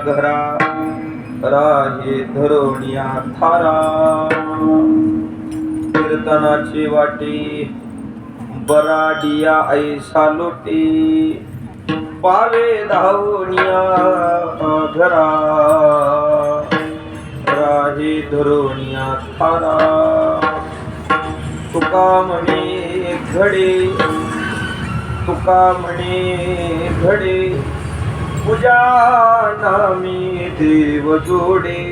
घरा राहे धरोनिया थारा कीर्तनाची वाटी बराडिया ऐसा लोटी पावे धावनिया घरा राहे धरोनिया थारा तुका म्हणे घडे पूजा नामी देव जोडे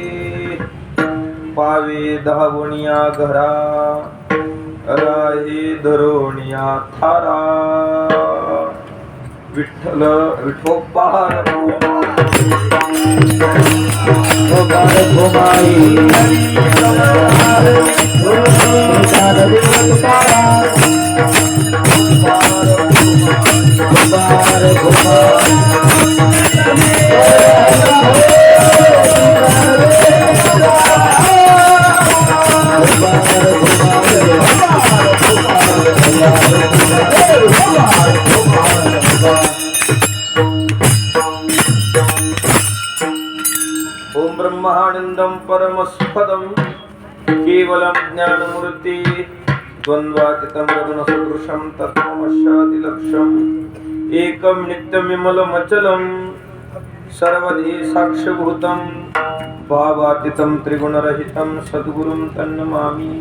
पावे धावनिया घरा राहे धरोनिया थारा विठ्ठल विठोबार ओम ब्रह्मानंदं परमस्पदं केवलं ज्ञानमूर्ति द्वन्द्वातीतं गगनसदृशं तत्त्वमस्यादिलक्ष्यम् एकं नित्यमिमलमचलं सर्वधी साक्ष्यभूतं भावातीतं त्रिगुणरहितं सद्गुरुं तन्नमामि।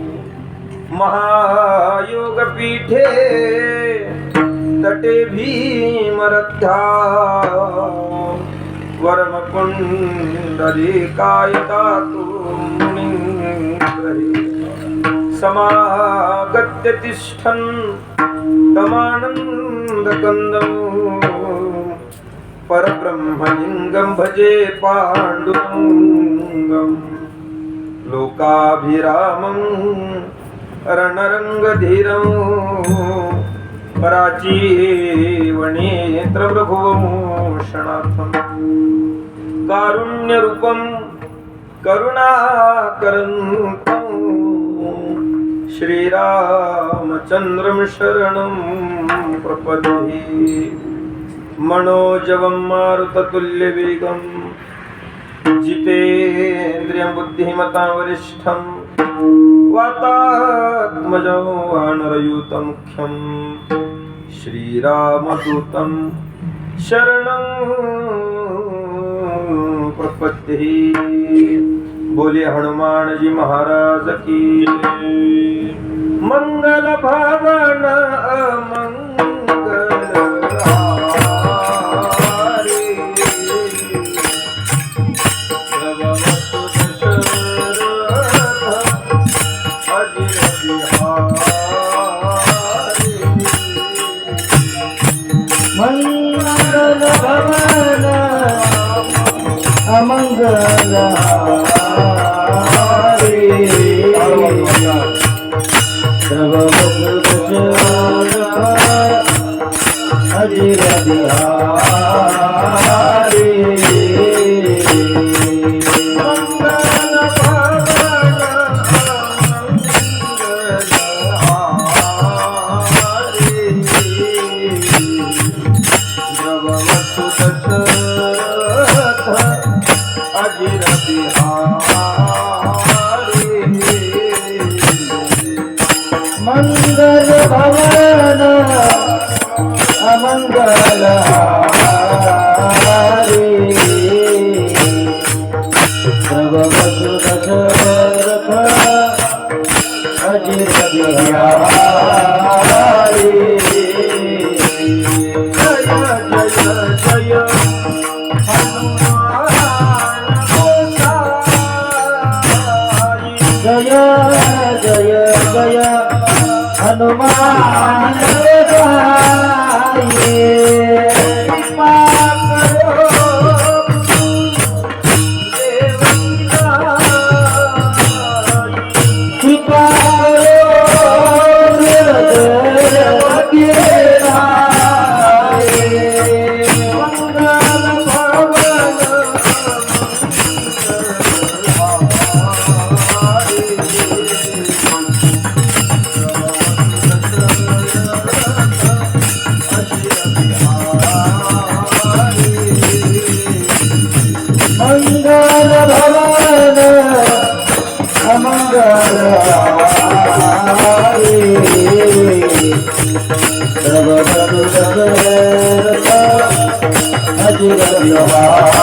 महायोगपीठे तटे भीमरद्धा वर्मकुण्डलीकायता समागत्य तिष्ठन् तमानन्दकन्दं परब्रह्मलिङ्गं भजे पाण्डुरङ्गं लोकाभिरामं रणरङ्गधीरं प्राचीवनेत्रभृभुवमोषणार्थं कारुण्यरूपं करुणाकरन्तं श्रीरामचन्द्रं शरणं प्रपद्ये। मनोजवं मारुततुल्यवेगं जितेन्द्रियं बुद्धिमतां वरिष्ठं वातात्मजं वानरयूतं मुख्यं श्रीरामदूतं शरणं प्रपद्ये। बोले हनुमान जी महाराज की। मंगल भावन अमंगल हारे मंगल भवन अमंगल मंगल भवन अमंगल हारे सर्ववसु दशरथ अजिर बिहारी। जय जय जय जय जय जय हनुमान गाये। कृपा करो कृपा मंगल भवन अमंगल हारी सर्वबधु दशरथ अजिर बिहारी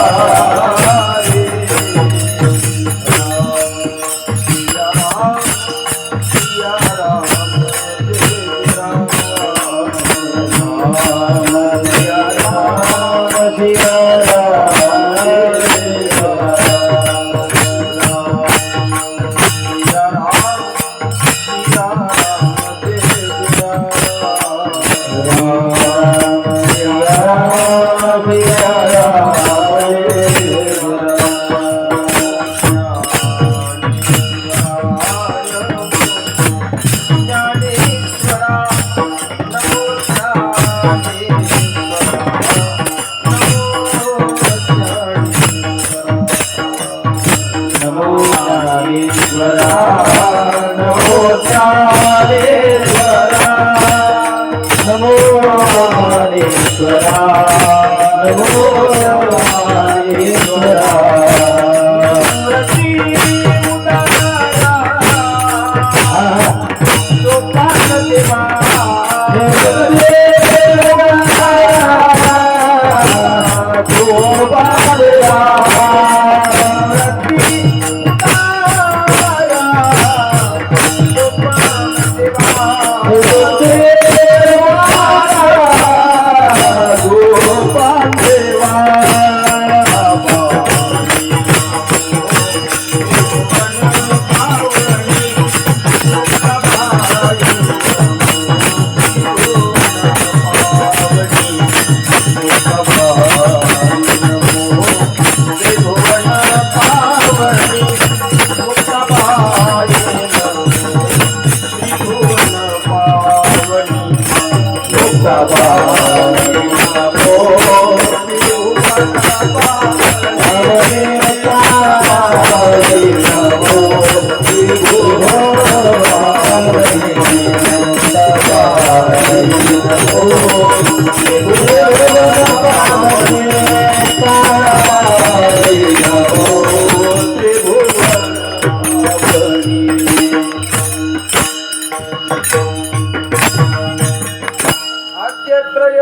आद्यत्रय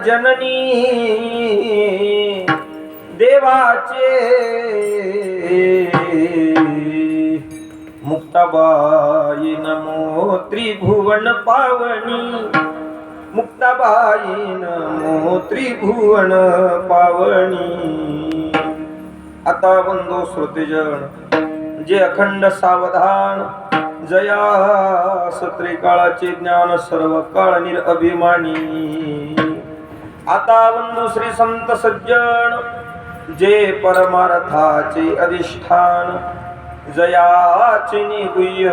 जननी देवाचे मुक्ताबाई नमो त्रिभुवन पावनी मुक्ताबाई नमो त्रिभुवन पावनी. आता बंधू श्रोतेजन जे अखंड सावधान जयास त्रिकाळाचे ज्ञान सर्व काळ निरअभिमानी. आता बंधू श्री संत सज्जन जे परमार्थाचे अधिष्ठान जयाचे निगुह्य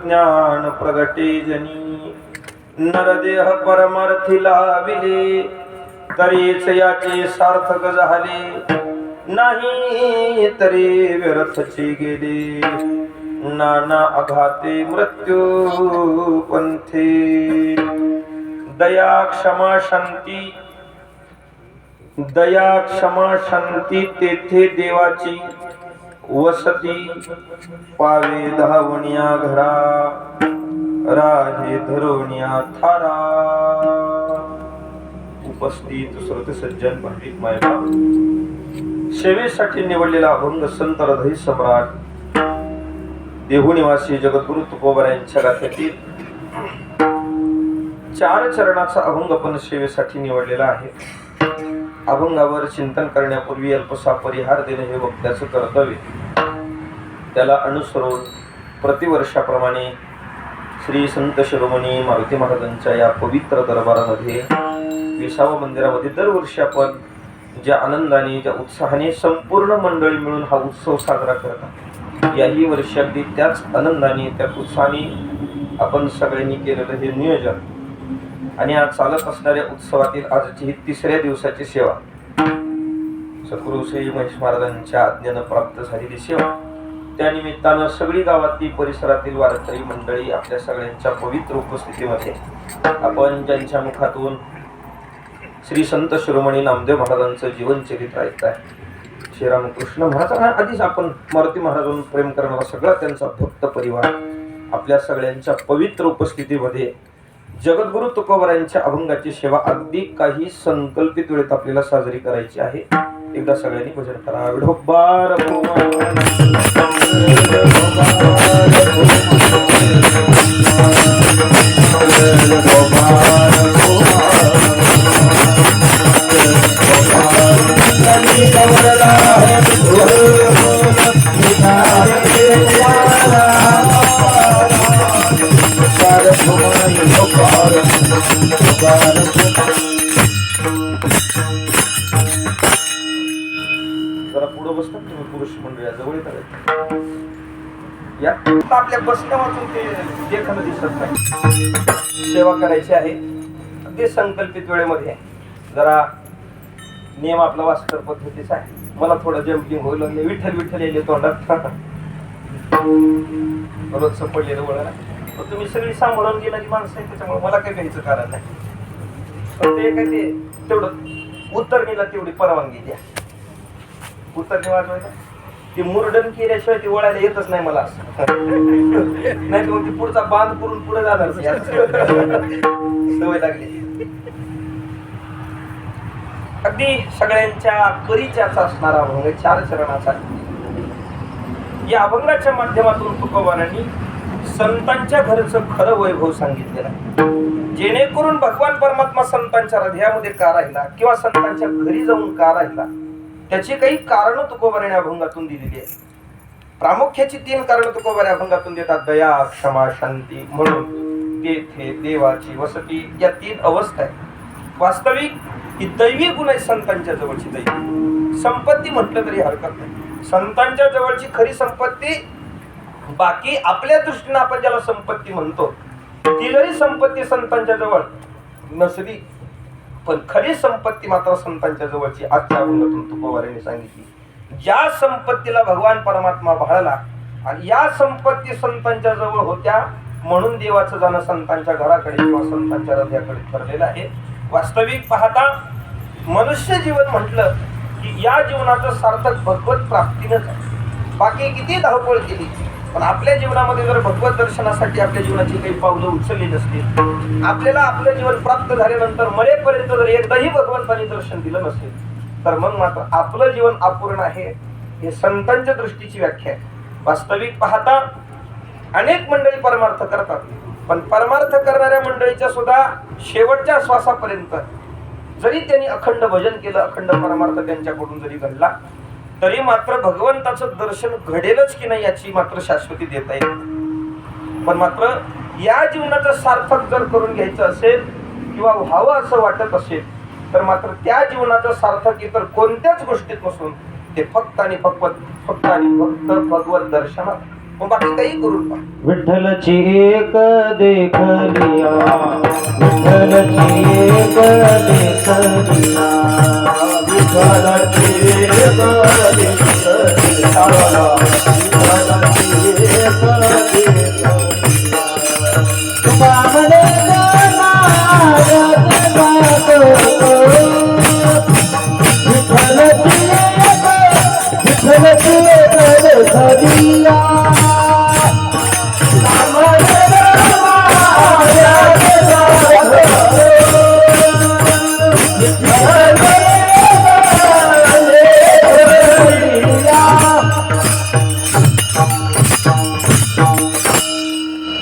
ज्ञान प्रगटे जनी. नरदेह परमार्थी लाविले तरीच याचे सार्थक झाले नाही तरी व्यर्थचे गेले. नाना आघाते मृत्यू पंथे दया क्षमा शांती तेथे देवाची वसती. पावे धावणिया घरा राहे धरोणिया थारा. उपस्थित श्रोते सज्जन पंडित मायबाप, सेवेसाठी निवडलेला अभंग संत हृदय सम्राट देहू निवासी जगद्गुरु तुकोबरा यांच्या गाथ्यातील 4 चरणाचा अभंग आपण सेवेसाठी निवडलेला आहे. अभंगावर चिंतन करण्यापूर्वी अल्पसा परिहार देणे हे वक्त्याचं कर्तव्य. त्याला अनुसरून प्रतिवर्षाप्रमाणे श्री संत शिरोमणी मारुती महाराजांच्या या पवित्र दरबारामध्ये विसावा मंदिरामध्ये दरवर्षी आपण ज्या आनंदाने ज्या उत्साहाने संपूर्ण मंडळी मिळून हा उत्सव साजरा करतात, याही वर्षी अगदी त्याच आनंदाने त्या उत्साहाने आपण सगळ्यांनी केलेलं हे नियोजन आणि आज चालत असणाऱ्या उत्सवातील आजची ही 3ऱ्या दिवसाची सेवा सद्गुरु श्री महेश महाराजांच्या आज्ञेने प्राप्त झालेली सेवा. त्यानिमित्तानं सगळी गावातील परिसरातील वारकरी मंडळी आपल्या सगळ्यांच्या पवित्र उपस्थितीमध्ये आपण ज्यांच्या मुखातून श्री संत शिरोमणी नामदेव महाराजांचं जीवनचरित्र ऐकताय, श्रीरामकृष्ण महाराज आधीच आपण मारुती महाराजांवर प्रेम करणारा सगळा त्यांचा भक्त परिवार आपल्या सगळ्यांच्या पवित्र उपस्थितीमध्ये जगद्गुरु तुकोबारायांच्या अभंगाची सेवा अगदी काही संकल्पित वेळेत आपल्याला साजरी करायची आहे. एकदा सगळ्यांनी भजन करा. विठोबार जरा पुढं बसतात तुम्ही पुरुष मंडळी जवळ येतात या. आपल्या बसण्या वाचून ते देखणं दिसत नाही. सेवा करायची आहे अगदी संकल्पित वेळेमध्ये. जरा नियम आपला वास्कर पद्धतीचा आहे. मला थोडं जम्पिंग होऊ लागले. विठ्ठल विठ्ठल येईल तोंडात रोजचं पडलेलं वळण. तुम्ही सगळी सांभाळून गेला की माणसं आहे त्याच्यामुळे मला काही घ्यायचं कारण नाही. पण ते काय ते तेवढं उत्तरणीला तेवढी परवानगी द्या. उत्तरणी वाजवायला ती मुरडण केल्याशिवाय ती वळायला येतच नाही मला असं. नाही तर ती पुढचा बांध करून पुढे जाणार सवय लागली. अगदी सगळ्यांच्या परिचयाचा असणारा अभंग 4 चरणाचा. या अभंगाच्या माध्यमातून तुकोबारांनी संतांच्या घरचं खरं वैभव सांगितलेलं आहे. जेणेकरून भगवान परमात्मा संतांच्या हृदयामध्ये का राहिला किंवा संतांच्या घरी जाऊन का राहिला त्याची काही कारणं तुकोबाराने अभंगातून दिलेली आहेत. प्रामुख्याची 3 कारणं तुकोबारे अभंगातून देतात. दया, क्षमा, शांती. म्हणून तेथे देवाची वसती या 3 अवस्था आहेत. वास्तविक ही दैवी गुण आहे संतांच्या जवळची. दैवी संपत्ती म्हटलं तरी हरकत नाही. संतांच्या जवळची खरी संपत्ती, बाकी आपल्या दृष्टीने आपण ज्याला संपत्ती म्हणतो ती जरी संपत्ती संतांच्या जवळ नसली पण खरी संपत्ती मात्र संतांच्या जवळची. आजच्या अभंगातून तुकोबारांनी सांगितली. ज्या संपत्तीला भगवान परमात्मा भाळला आणि या संपत्ती संतांच्या जवळ होत्या म्हणून देवाचं जाणं संतांच्या घराकडे किंवा संतांच्या हृदयाकडे ठरलेलं आहे. वास्तविक पाहता मनुष्य जीवन म्हटलं की या जीवनाचं सार्थक भगवत प्राप्तीनंच आहे. बाकी किती धावपळ केली पण आपल्या जीवनामध्ये जर भगवत दर्शनासाठी आपल्या जीवनाची काही पावलं उचलली नसतील, आपल्याला आपलं जीवन प्राप्त झाल्यानंतर मरेपर्यंत जर एकदाही भगवंतांनी दर्शन दिलं नसेल तर मग मात्र आपलं जीवन अपूर्ण आहे. हे संतांच्या दृष्टीची व्याख्या आहे. वास्तविक पाहता अनेक मंडळी परमार्थ करतात पण परमार्थ करणाऱ्या मंडळीच्या सुद्धा शेवटच्या श्वासापर्यंत जरी त्यांनी अखंड भजन केलं, अखंड परमार्थ त्यांच्याकडून जरी घडला तरी मात्र भगवंताचं दर्शन घडेलच की नाही याची मात्र शाश्वती देता येईल. पण मात्र या जीवनाचं सार्थक जर करून घ्यायचं असेल किंवा व्हावं असं वाटत असेल तर मात्र त्या जीवनाचं सार्थक इतर कोणत्याच गोष्टीत नसून ते फक्त आणि फक्त भगवत दर्शनात. मग बाकी काही करून पहा. विठ्ठलची एक देखलिया, विठ्ठलची एक देखलिया, विठ्ठलची एक देखलिया, विठ्ठलची एक देखलिया. तुका म्हणे विठ्ठलची एक देखलिया.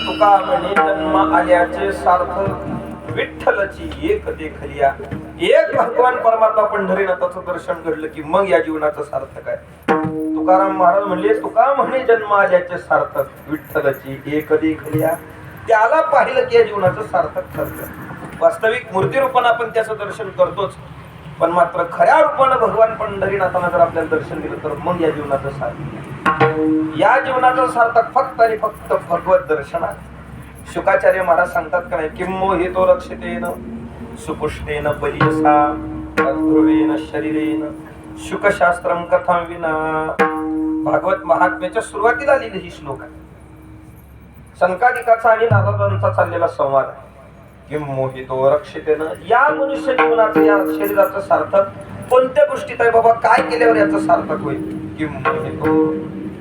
तुका म्हणे जन्म आल्याचे सार्थक विठ्ठलची एक देखलिया. एक भगवान परमात्मा पंढरीनाथाचं दर्शन घडलं की मग या जीवनाचं सार्थक आहे. तुकाराम महाराज म्हणले तुका म्हणे जन्म आल्याचे सार्थक विठ्ठलची एक देखलिया. त्याला पाहिलं की या जीवनाचं सार्थक ठरलं. वास्तविक मूर्ती रूपानं आपण त्याचं दर्शन करतोच पण मात्र खऱ्या रूपानं भगवान पंढरीनाथांना जर आपल्याला दर्शन दिलं तर मग या जीवनाचं सार्थक. या जीवनाचं सार्थक फक्त आणि फक्त भगवत दर्शनात. शुकाचार्य महाराज सांगतात का नाही, किंमो हे तो रक्षतेन सुपुष्टेन बलियसा ध्रुवेन शरीरेन शुकशास्त्रम कथां विना. भागवत महात्म्याच्या सुरुवातीला लिहिलेली ही श्लोक आहे. संकादिकाचा आणि नारदांचा चाललेला संवाद आहे. किंमो हे तो रक्षतेन. या मनुष्य जीवनाचं या शरीराचं सार्थक कोणत्या गोष्टीत आहे बाबा, काय केल्यावर याचं सार्थक होईल की मोहितो.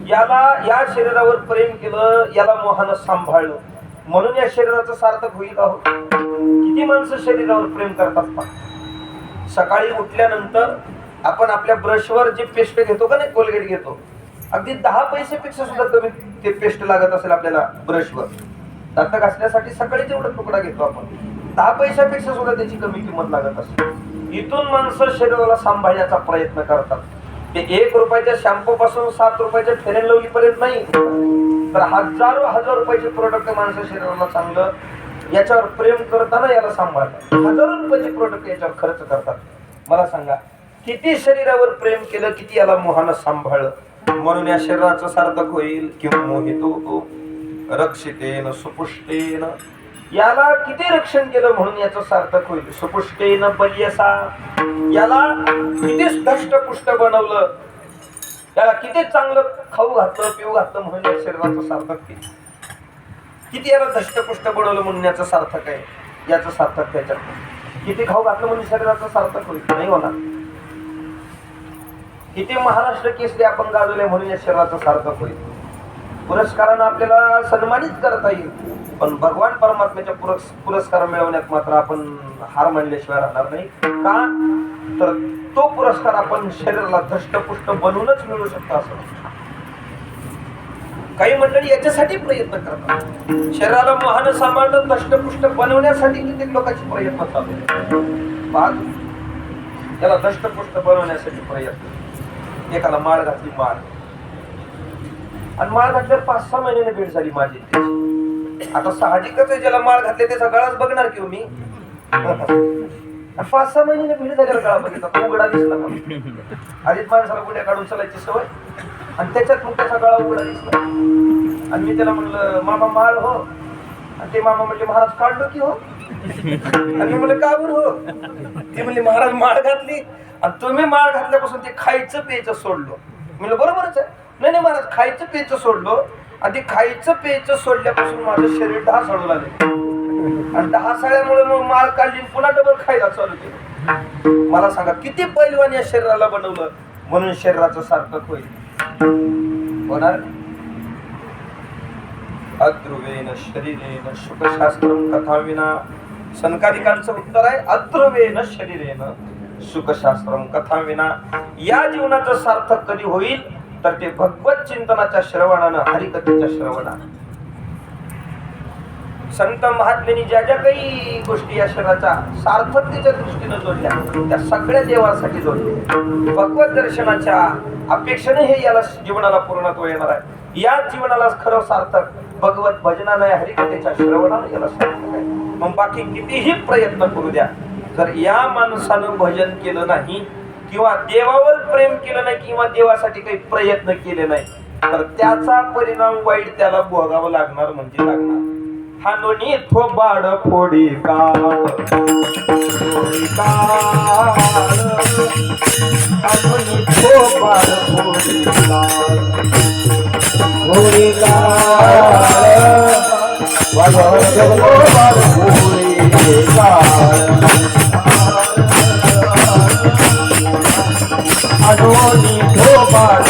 याला या शरीरावर प्रेम केलं, याला मोहानं सांभाळलं म्हणून या शरीराचं सार्थक होईल. अहो किती माणसं शरीरावर प्रेम करतात पहा. सकाळी उठल्यानंतर आपण आपल्या ब्रशवर जे पेस्ट घेतो का नाही, कोलगेट घेतो, अगदी 10 पैसेपेक्षा सुद्धा कमी ते पेस्ट लागत असेल आपल्याला ब्रशवर. दात घासण्यासाठी सकाळी जेवढा तुकडा घेतो आपण, 10 पैशापेक्षा सुद्धा त्याची कमी किंमत लागत असते. इथून माणसं शरीराला सांभाळण्याचा प्रयत्न करतात. ते 1 रुपयाच्या शॅम्पू पासून 7 रुपयाच्या फेअर अँड लवली पर्यंत नाही, तर हजार रुपयाचे प्रोडक्ट माणसं शरीराला चांगलं याच्यावर प्रेम करताना याला सांभाळतात. हजारो रुपयाचे प्रोडक्ट याच्यावर खर्च करतात. मला सांगा किती शरीरावर प्रेम केलं, किती याला मोहानं सांभाळलं म्हणून या शरीराचं सार्थक होईल की मोहितो रक्षितेन सुपुष्टेन. याला किती रक्षण केलं म्हणून याचं सार्थक होईल. सुपुष्टेन बलियसा, याला किती धष्टपुष्ट बनवलं, याला किती चांगलं खाऊ घातलं पिऊ घातलं म्हणून या शरीराचं सार्थक केलं. किती याला धष्टपुष्ट बनवलं म्हणून याचं सार्थक आहे. याचं सार्थक त्याच्यात किती खाऊ घातलं म्हणून शरीराचं सार्थक होईल नाही होणार. किती महाराष्ट्र केसरी आपण गाजवले म्हणून या शरीराचं सार्थक होईल. पुरस्कारानं आपल्याला सन्मानित करता येईल, पण भगवान परमात्म्याच्या पुरस्कार मिळवण्यात मात्र आपण हार मानल्याशिवाय राहणार नाही. का तर तो पुरस्कार आपण शरीराला धष्टपुष्ट बनवूनच मिळू शकतो. असं काही मंडळी याच्यासाठी प्रयत्न करतात, शरीराला मोहानं सांभाळणं धष्टपुष्ट बनवण्यासाठी कित्येक लोकांचे प्रयत्न चालू आहेत. त्याला धष्टपुष्ट बनवण्यासाठी प्रयत्न. एकाला माळ घातली, माळ आणि माळ घातल्यावर 5-6 महिन्याने भेट झाली माझी. आता साहजिकच आहे, ज्याला माळ घातले त्याचा गळाच बघणार की मी. 5-6 महिन्याने भेट झाल्यावर गळा बघितला, तो उघडा दिसला मला. आधीच माणसाला गुड्या काढून चलायची सवय आणि त्याच्यात मग त्याचा गळा उघडा दिसला. आणि मी त्याला म्हणलं मामा माळ हो, आणि ते मामा म्हणजे महाराज काढलो की हो. आणि मी म्हणलं का बरं हो. ते म्हणले महाराज माळ घातली आणि तुम्ही माळ घातल्यापासून ते खायचं प्यायचं सोडलो. म्हणलं बरोबरच आहे. नाही महाराज खायचं प्यायचं सोडलो आणि ते खायचं प्यायचं सोडल्यापासून माझं शरीर ढासळू लागले आणि ढासळल्यामुळे मग माळ काढली पुन्हा डबल खायला चालू केलं. मला सांगा किती पैलवान या शरीराला बनवलं म्हणून शरीराचं सार्थक होईल होणार. अध्रुवेन शरीरेन सुखशास्त्रम कथाविना. सनकादिकांचं उत्तर आहे अध्रुवेन शरीरेन सुखशास्त्रम कथाविना. या जीवनाचं सार्थक कधी होईल तर ते भगवत चिंतनाच्या श्रवणानं, हरिकथेच्या श्रवणानं. संत महात्म्यांनी ज्या ज्या काही गोष्टी या शरीराच्या सार्थकतेच्या दृष्टीनं जोडल्या त्या सगळ्या देवासाठी जोडल्या. भगवत दर्शनाच्या अपेक्षेने हे याला जीवनाला पूर्णत्व येणार आहे. या जीवनाला खरं सार्थक भगवत भजनानं, हरिकथेच्या श्रवणानं याला सार्थक आहे. मग बाकी कितीही प्रयत्न करू द्या, जर या माणसानं भजन केलं नाही किंवा देवावर प्रेम केलं नाही किंवा देवासाठी काही प्रयत्न केले नाही तर त्याचा परिणाम वाईट त्याला भोगावं लागणार म्हणजे लागणार. हानोनी थोबाड फोडी काळ, हानोनी थोबाड फोडी काळ, होळी काळ थोबाड फोडी काळ, हानोनी थोबाड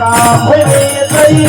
काम हे तरी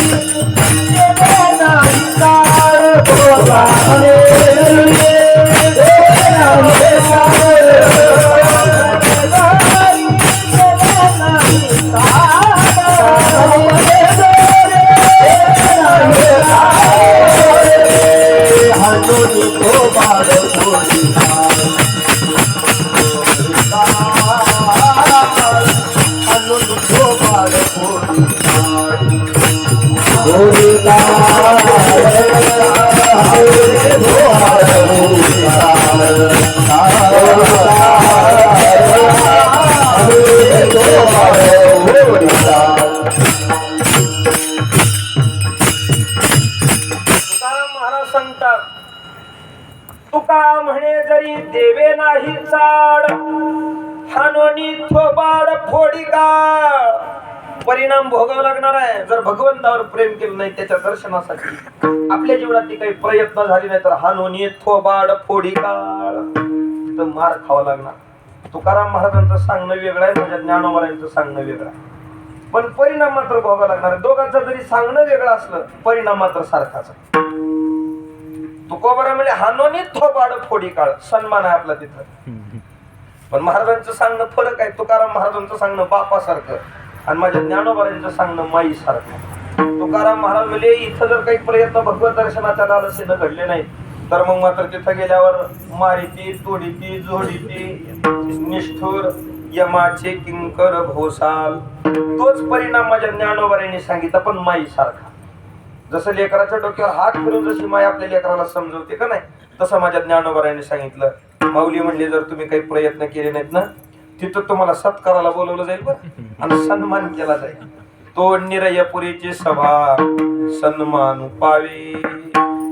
तुका म्हणे जरी देवे नाही चाड, हानोनी थोबाड फोडी काळ. परिणाम भोगावा लागणार आहे जर भगवंतावर प्रेम केलं नाही, त्याच्या दर्शनासाठी आपल्या जीवनात काही प्रयत्न झाले नाही तर हानोनी थोबाड फोडी काळ तर मार खावा लागणार. तुकाराम महाराजांचं सांगणं वेगळं आहे, माझ्या ज्ञानोबारायांचं सांगणं वेगळं आहे, पण परिणाम मात्र भोगावा लागणार आहे. दोघांचं जरी सांगणं वेगळं असलं परिणाम मात्र सारखाच आहे. तुकोबारा म्हणजे हानोनी थोबाड फोडी काळ सन्मान आहे आपला तिथं, पण महाराजांचं सांगणं फरक आहे. तुकाराम महाराजांचं सांगणं बापासारखं आणि माझ्या ज्ञानोबारायांचं सांगणं माई सारखं. तुकाराम महाराज म्हणजे इथं जर काही प्रयत्न भगवत दर्शनाच्या लालसेनं घडले नाही तर मग मात्र तिथं गेल्यावर मारिती तोडीती जोडीती निष्ठुर यमाचे किंकर भोसाल, तोच परिणाम माझ्या ज्ञानोबारायांनी सांगितला पण माई सारखा. जसं लेकराच्या डोक्यावर हात फिरून जशी माई आपल्या लेकराला समजवते का नाही, तसं माझ्या ज्ञानोबारायांनी सांगितलं. माऊली म्हणले जर तुम्ही काही प्रयत्न केले नाहीत ना तिथं तुम्हाला सत्काराला बोलवलं जाईल बरं आणि सन्मान केला जाईल. तो निरयपुरीची सभा सन्मान पावे,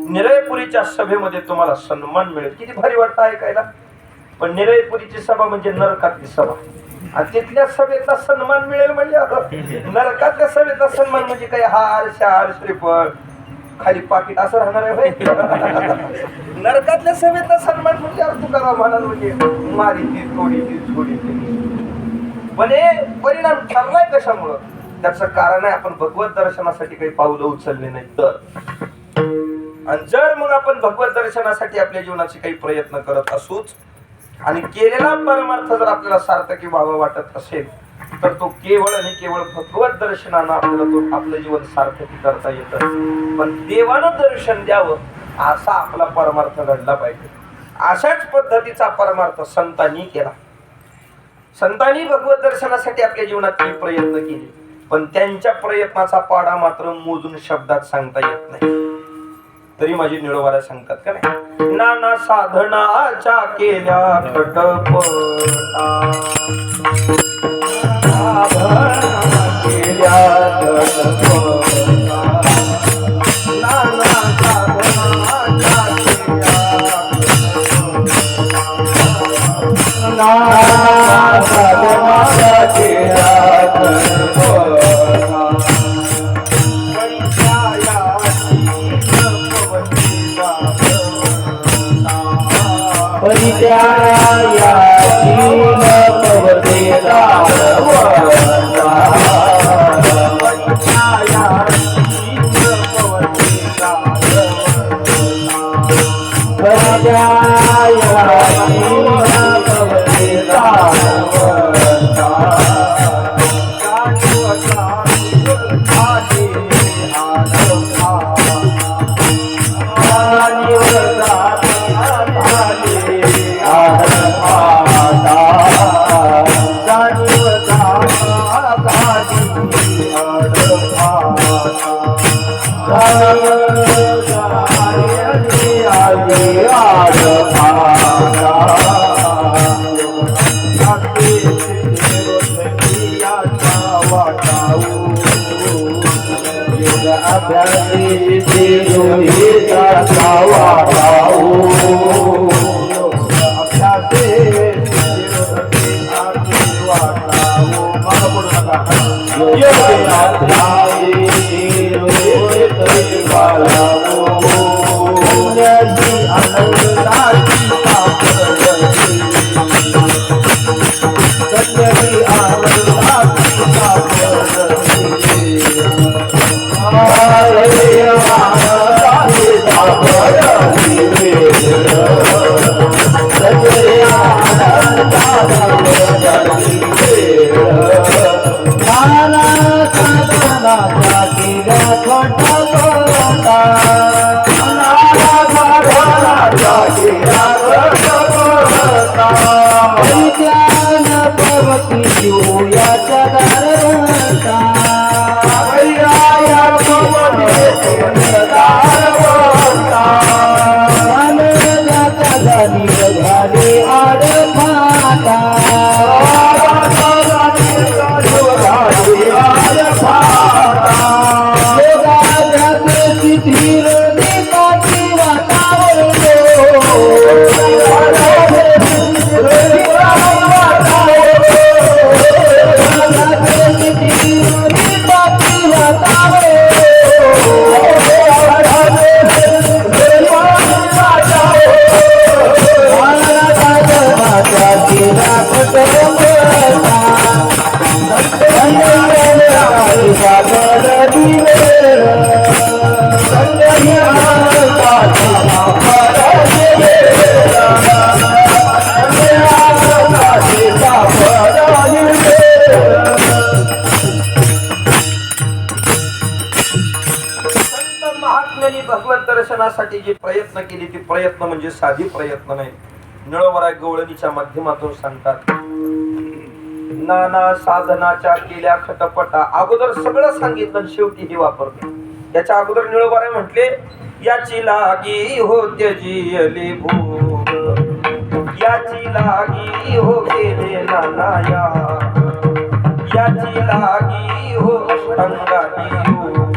निरयपुरीच्या सभेमध्ये तुम्हाला सन्मान मिळेल. किती भारी वाटतं ऐकायला. पण निरयपुरीची सभा म्हणजे नरकातली सभा आणि तिथल्या सभेचा सन्मान मिळेल म्हणजे नरकातल्या सभेचा सन्मान म्हणजे काय हार शार श्रीफळ खाली पाकिट असं राहणार आहे. नरकातल्या सभेचा सन्मान म्हणजे तुकाराम महाराज म्हणजे मारिती तोडीती झोडीती. पण हे परिणाम ठरलाय कशामुळं, त्याचं कारण आहे आपण भगवत दर्शनासाठी काही पावलं उचलले नाही तर. आणि जर मग आपण भगवत दर्शनासाठी आपल्या जीवनाचे काही प्रयत्न करत असूच आणि केलेला परमार्थ जर आपल्याला सार्थकी व्हावा वाटत असेल तर तो केवळ आणि केवळ भगवत दर्शनानं आपल्याला तो आपलं जीवन सार्थकी करता येतं. पण देवानं दर्शन द्यावं असा आपला परमार्थ घडला पाहिजे. अशाच पद्धतीचा परमार्थ संतांनी केला. संतांनी भगवत दर्शनासाठी आपल्या जीवनात काही प्रयत्न केले पण त्यांच्या प्रयत्नाचा पाडा मात्र मोजून शब्दात सांगता येत नाही. तरी माझी निळोबारा सांगतात का नाही, नाना साधनाच्या केल्या कटपटा, केल्या नाना साधनाच्या साधनासाठी जे प्रयत्न केले ते प्रयत्न म्हणजे साधी प्रयत्न नाही. निळोबराय गवळणीच्या माध्यमातून सांगतात, नाना साधनाच्या केल्या खटपटा. अगोदर सगळं सांगितलं शेवटी हे वापरते. याच्या अगोदर निळोबराय म्हटले, याची लागी हो त्यजियले भोग, याची लागी हो केले नाना याची लागी हो अंगाची योग,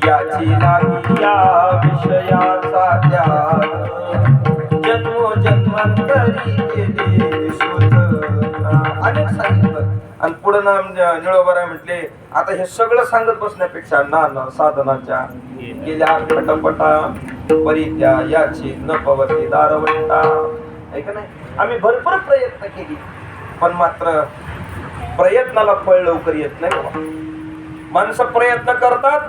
याची लागी या विषयाचा त्याग, जन्मोजन्मांतरी केले शोधना. अनेक सांगितलं. आणि पुढे नाम निळोबराय म्हटले, आता हे सगळं सांगत बसण्यापेक्षा नाना साधनाच्या गेल्या खटपटा परित्या याची न पवती दारवंटा. ऐका नाही, आम्ही भरपूर प्रयत्न केली पण मात्र प्रयत्नाला फळ लवकर येत नाही बाबा. माणसं प्रयत्न करतात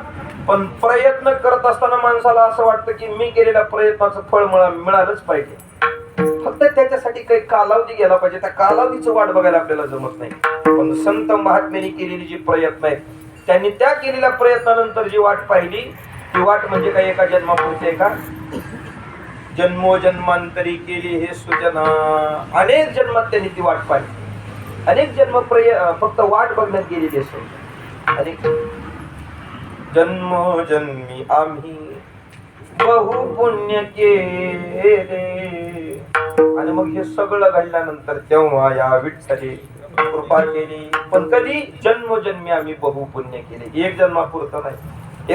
पण प्रयत्न करत असताना माणसाला असं वाटतं की मी केलेल्या प्रयत्नाचं फळ मिळालंच पाहिजे. फक्त त्याच्यासाठी काही कालावधी गेला पाहिजे. त्या कालावधीचं वाट बघायला आपल्याला जमत नाही. पण संत महात्म्यांनी केलेली जी प्रयत्न आहेत, त्यांनी त्या केलेल्या प्रयत्नानंतर जी वाट पाहिली, ती वाट म्हणजे काही एका जन्मापुरती आहे का? जन्मोजन्मांतरी केली हे सूचना. अनेक जन्मात त्यांनी ती वाट पाहिली. अनेक जन्म फक्त वाट बघण्यात गेलेली असेल. अनेक जन्मोजन्मी आम्ही बहु पुण्य केले. आणि मग हे सगळं घडल्यानंतर तेव्हा या विठ्ठले कृपा केली. पण कधी? जन्मोजन्मी आम्ही बहु पुण्य केले. एक जन्मापुरतं नाही,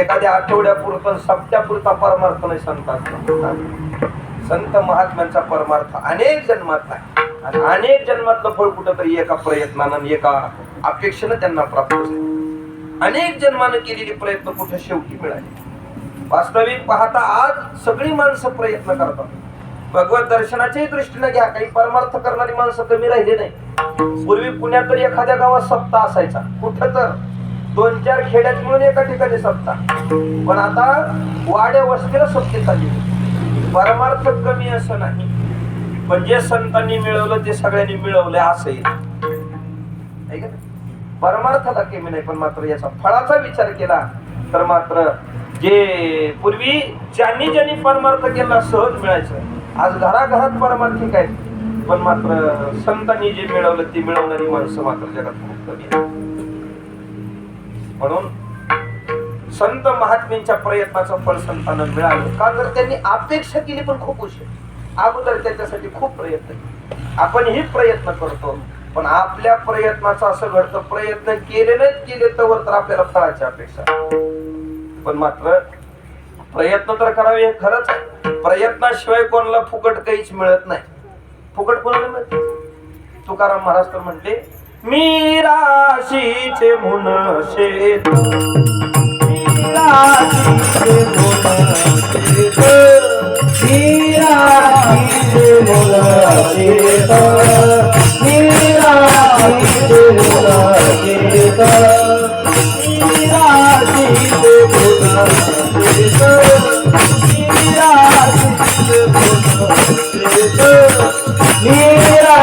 एखाद्या आठवड्यापुरतं सप्त्यापुरता परमार्थ नाही संतांचा. संत महात्म्यांचा परमार्थ अनेक जन्मात नाही. आणि अनेक जन्मातलं फळ कुठंतरी एका प्रयत्नानं एका अपेक्षेनं त्यांना प्राप्त झाले. अनेक जन्मानं केलेली प्रयत्न कुठे शेवटी मिळाले. वास्तविक पाहता आज सगळी माणसं प्रयत्न करतात. भगवत दर्शनाच्याही दृष्टीने घ्या, काही परमार्थ करणारी माणसं कमी राहिले नाही. पूर्वी पुण्यात तर एखाद्या गावात सप्ताह असायचा, कुठं तर 2-4 खेड्यात मिळून एका ठिकाणी सप्ताह. पण आता वाड्या वस्तीला सप्ते चालली. परमार्थ कमी असं नाही, पण जे संतांनी मिळवलं ते सगळ्यांनी मिळवलं असंही. परमार्थाला कमी नाही, पण मात्र याचा फळाचा विचार केला तर मात्र जे पूर्वी ज्यांनी ज्यांनी परमार्थ केला सहज मिळायचं. आज घराघरात परमार्थिक आहेत, पण मात्र संतांनी जे मिळवलं ते मिळवणारी माणसं मात्र जगात खूप कमी आहेत. म्हणून संत महात्म्यांच्या प्रयत्नाचं फळ संतांना मिळालं का? तर त्यांनी अपेक्षा केली पण खूप उशीर. अगोदर त्याच्यासाठी खूप प्रयत्न केले. आपण ही प्रयत्न करतो, पण आपल्या प्रयत्नाचं असं घडतं, प्रयत्न केले नाहीत केले तर आपल्याला फळाची अपेक्षा. पण मात्र प्रयत्न तर करावे हे खरंच आहे. प्रयत्नाशिवाय कोणाला फुकट काहीच मिळत नाही. फुकट कोणाला मिळत? तुकाराम महाराज तर म्हणते, मी राशीचे मुन शेत, मी राशीचे मुन शेत, मी राशीचे मुन शेत, मी राशीचे मुन शेत, मी राशीचे मुन शेत, मी राशीचे मुन शेत, मीरा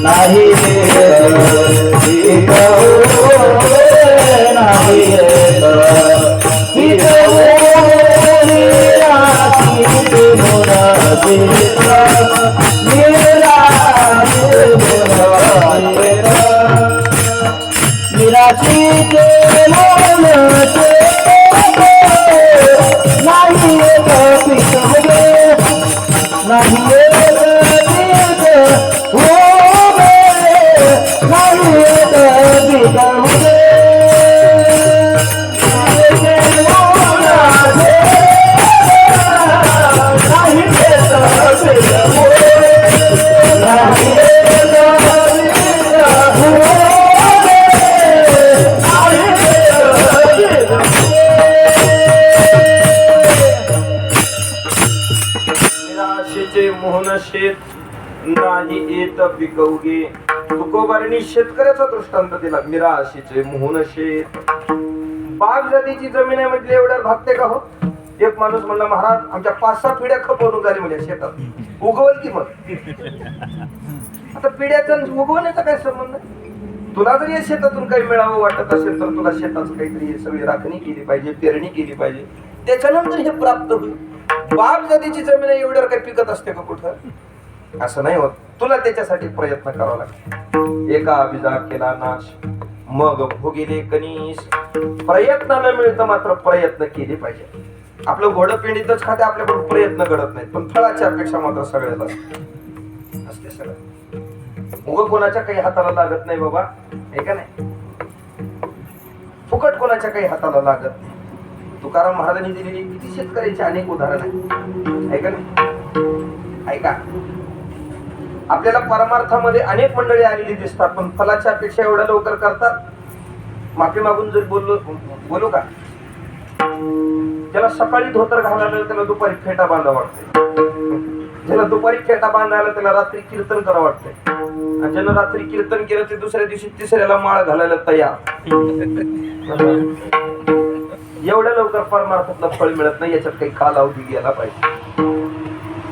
नाही शेत नाही येत पिकवगे. तुकोबारांनी शेतकऱ्याचा दृष्टांत दिला. निराशीचे मोहन शेत. बाग जातीची जमीन आहे म्हटली एवढ्यावर भागते का हो? एक माणूस म्हणला महाराज आमच्या 5-6 पिढ्या खपवून झाली म्हणजे शेतात. उगवल की मग आता पिढ्याचा उगवण्याचा काय संबंध? तुला जर या शेतातून काही मिळावं वाटत असेल तर तुला शेताचं काहीतरी सगळी राखणी केली पाहिजे, पेरणी केली पाहिजे, त्याच्यानंतर हे प्राप्त होईल. बाग जातीची जमीन आहे एवढ्यावर काही पिकत असते का कुठं? असं नाही होत. तुला त्याच्यासाठी प्रयत्न करावा लागतो. एका बीजा केला नाश मग भोगिले कनीस. प्रयत्नानं मिळतं मात्र प्रयत्न केले पाहिजे. आपलं घोडं पेंडीतच खाते आपल्याकडून प्रयत्न घडत नाहीत पण फळाची अपेक्षा मात्र सगळ्याला असते. सगळं उग कोणाच्या काही हाताला लागत नाही बाबा, आहे का नाही? फुकट कोणाच्या काही हाताला लागत नाही. तुकाराम महाराजांनी दिलेली किती शेतकऱ्यांची अनेक उदाहरण आहे का नाही? ऐका, आपल्याला परमार्थामध्ये अनेक मंडळी आलेली दिसतात पण फलाच्या अपेक्षा एवढ्या लवकर करतात. माफी मागून जर बोलू का, ज्याला सकाळी धोतर घालायला त्याला दुपारी फेटा बांधा वाटते. ज्याला दुपारी फेटा बांधायला त्याला रात्री कीर्तन करा वाटतंय. आणि ज्यानं रात्री कीर्तन केलं ते दुसऱ्या दिवशी तिसऱ्याला माळ घालायला तयार. एवढ्या लवकर परमार्थातलं फळ मिळत नाही. याच्यात काही कालावधी गेला पाहिजे.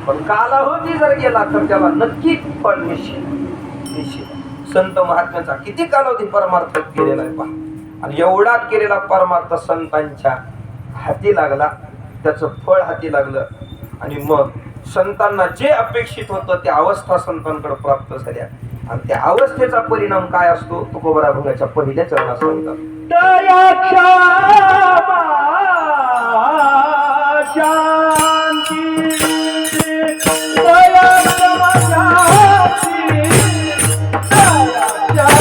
पण कालावधी जर गेला तर त्याला नक्की फळ निश्चित. संत महात्म्याचा किती कालावधी परमार्थात गेलेला आहे पहा. आणि एवढा केलेला परमार्थ संतांच्या हाती लागला, त्याचं फळ हाती लागलं. आणि मग संतांना जे अपेक्षित होतं त्या अवस्था संतांकडे प्राप्त झाल्या. आणि त्या अवस्थेचा परिणाम काय असतो तुकोबरा भंगाच्या पहिल्या चरणात सांगतात. दया क्षमा शांती, दया क्षमा शांती, दया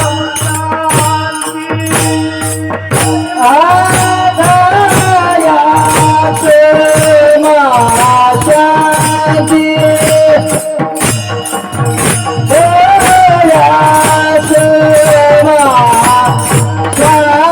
क्षमा शांती. दया क्षमा शांती,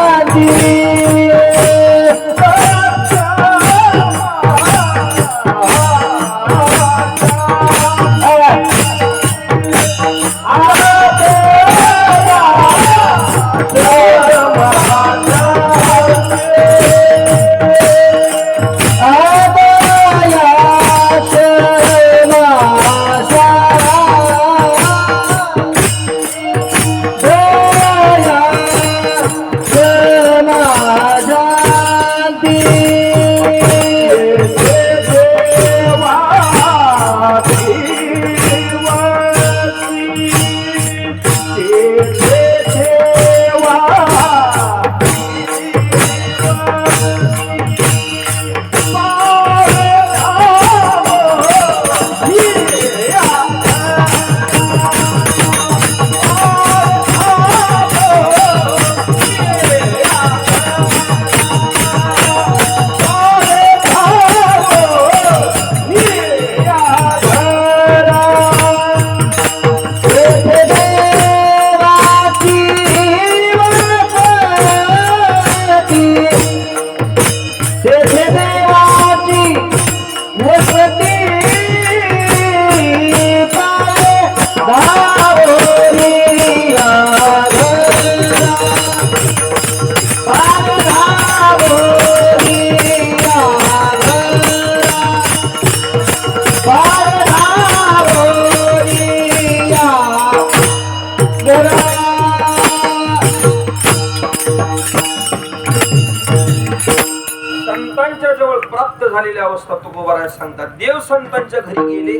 संतांच्या जवळ प्राप्त झालेल्या अवस्था तुकोबाराय सांगतात. देव संतांच्या घरी गेले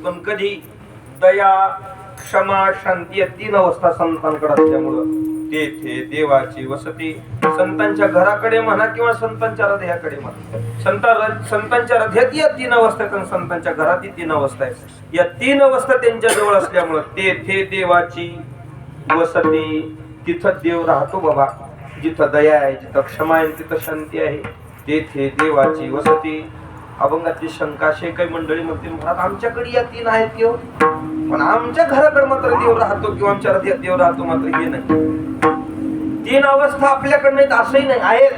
पण कधी दया क्षमा शांती या 3 अवस्था संतांकडे असल्यामुळं तेथे देवाची वसती. संतांच्या घराकडे म्हणा किंवा संतांच्या हृदयाकडे म्हणा, संतांच्या हृदयात या 3 अवस्था आहेत आणि संतांच्या घरात 3 अवस्था आहेत. या 3 अवस्था त्यांच्या जवळ असल्यामुळं तेथे देवाची वसती. तिथं देव राहतो बाबा. जिथं दया आहे, जिथं क्षमा आहे, तिथं शांती आहे, तेथे देवाची वसती. अभंगातली शंका अशी काही मंडळी म्हणतील महाराज आमच्याकडे या 3 आहेत किंवा पण आमच्या घराकडे मात्र देव राहतो किंवा आमच्या हृदयात देव राहतो मात्र हे नाही. 3 अवस्था आपल्याकडे नाहीत असंही नाही, आहेत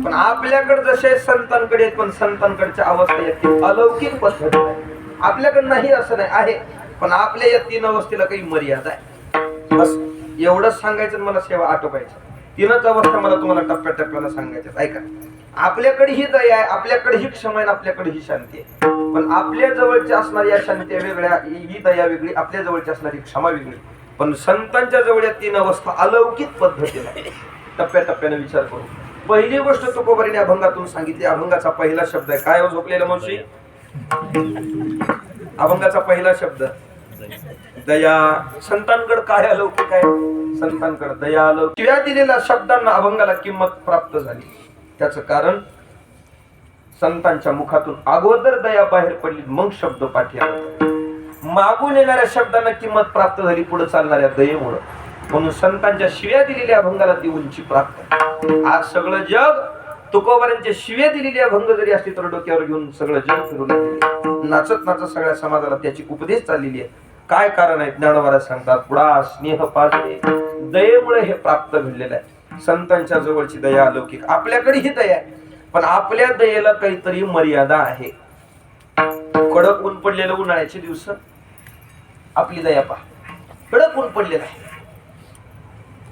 पण आपल्याकडे जसे संतांकडे आहेत पण संतांकडच्या अवस्था आहेत अलौकिक पद्धत आहे. आपल्याकडे नाही असं नाही आहे, पण आपल्या या 3 अवस्थेला काही मर्यादा आहे. बस एवढंच सांगायचं आणि मला सेवा आटोपायचं. 3च अवस्था मला तुम्हाला टप्प्याटप्प्याला सांगायच्यात. ऐका, आपल्याकडे ही दया आहे, आपल्याकडे ही क्षमा आहे, आपल्याकडे ही शांती आहे. पण आपल्या जवळच्या असणाऱ्या शांती वेगळ्या, ही दया वेगळी, आपल्या जवळची असणारी क्षमा वेगळी. पण संतांच्या जवळ या 3 अवस्था अलौकिक पद्धतीने टप्प्याटप्प्याने विचार करू. पहिली गोष्ट तुकोबारीने अभंगातून सांगितली. अभंगाचा पहिला शब्द आहे काय हो झोपलेला मावशी? अभंगाचा पहिला शब्द दया. संतांकडे काय अलौकिक आहे? संतांकडे दया अलौकिक. शिव्या दिलेल्या शब्दांना अभंगाला किंमत प्राप्त झाली. त्याचं कारण संतांच्या मुखातून अगोदर दया बाहेर पडली, मग शब्द पाठी आला. मागून येणाऱ्या शब्दांना किंमत प्राप्त झाली पुढे चालणाऱ्या दयेमुळे. म्हणून संतांच्या शिव्या दिलेल्या अभंगाला ती उंची प्राप्त. आज सगळं जग तुकोबारांच्या शिव्या दिलेली अभंग जरी असली तर डोक्यावर घेऊन सगळं जग फिरून नाचत नाचत सगळ्या समाजाला त्याची उपदेश चाललेली आहे. काय कारण आहे? ज्ञानोबा सांगतात, पुढा स्नेह पाजले, दयेमुळे हे प्राप्त घडलेलं आहे. संतांच्या जवळची दया अलौकिक. आपल्याकडे ही दया आहे, पण आपल्या दयेला काहीतरी मर्यादा आहे. कडक ऊन पडलेलं उन्हाळ्याचे दिवस, आपली दया पहा, कडक ऊन पडलेलं आहे.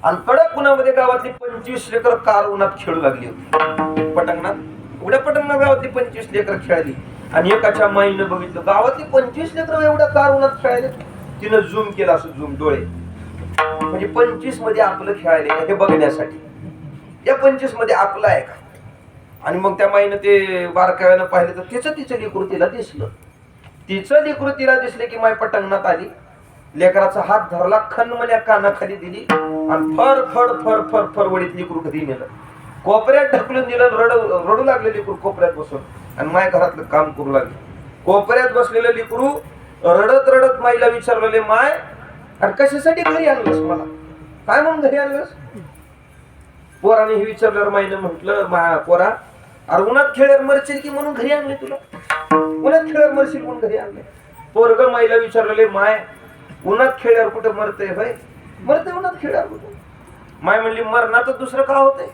आणि कडक उन्हामध्ये गावातली 25 लेकर कार उन्हात खेळू लागली होती. पटंगणात, एवढ्या पटंगणात गावातली 25 लेकर खेळली. आणि एकाच्या माईनं बघितलं गावातली 25 लेकर एवढ्या कार उन्हात खेळायले. तिनं झूम केला, असं झूम डोळे, म्हणजे 25 मध्ये आपलं खेळायले हे बघण्यासाठी. या 25 मध्ये आपलं आहे का? आणि मग त्या माईनं ते बारकाव्यानं पाहिलं तर तिचं लेकरू तिला दिसलं. तिचं लेकरू तिला दिसले की माय पटंगणात आली, लेकराचा हात धरला, खणमल्या कानाखाली दिली आणि फर फर फर फर फर वडीत लेकरू कधी नेलं, कोपऱ्यात ढकलून दिलं. रडू लागले लेकरू कोपऱ्यात बसून. आणि माय घरातलं काम करू लागले. कोपऱ्यात बसलेलं लेकरू रडत रडत माईला विचारलेले, माय अरे कशासाठी घरी आणलंस मला? काय म्हणून घरी आणलंस? पोराने हे विचारल्यावर माईनं म्हटलं, पोरा अरे उन्हात खेळ्यावर मरशील की म्हणून घरी आणले तुला? उन्हात खेळ्यावर मरशील म्हणून घरी आणले. पोरग माईला विचारलेले, माय उन्हात खेळ्यावर कुठं मरतय? भाई मरते उन्हात खेळ्यावर कुठं? माय म्हणली, मरणार तर दुसरं का होतंय?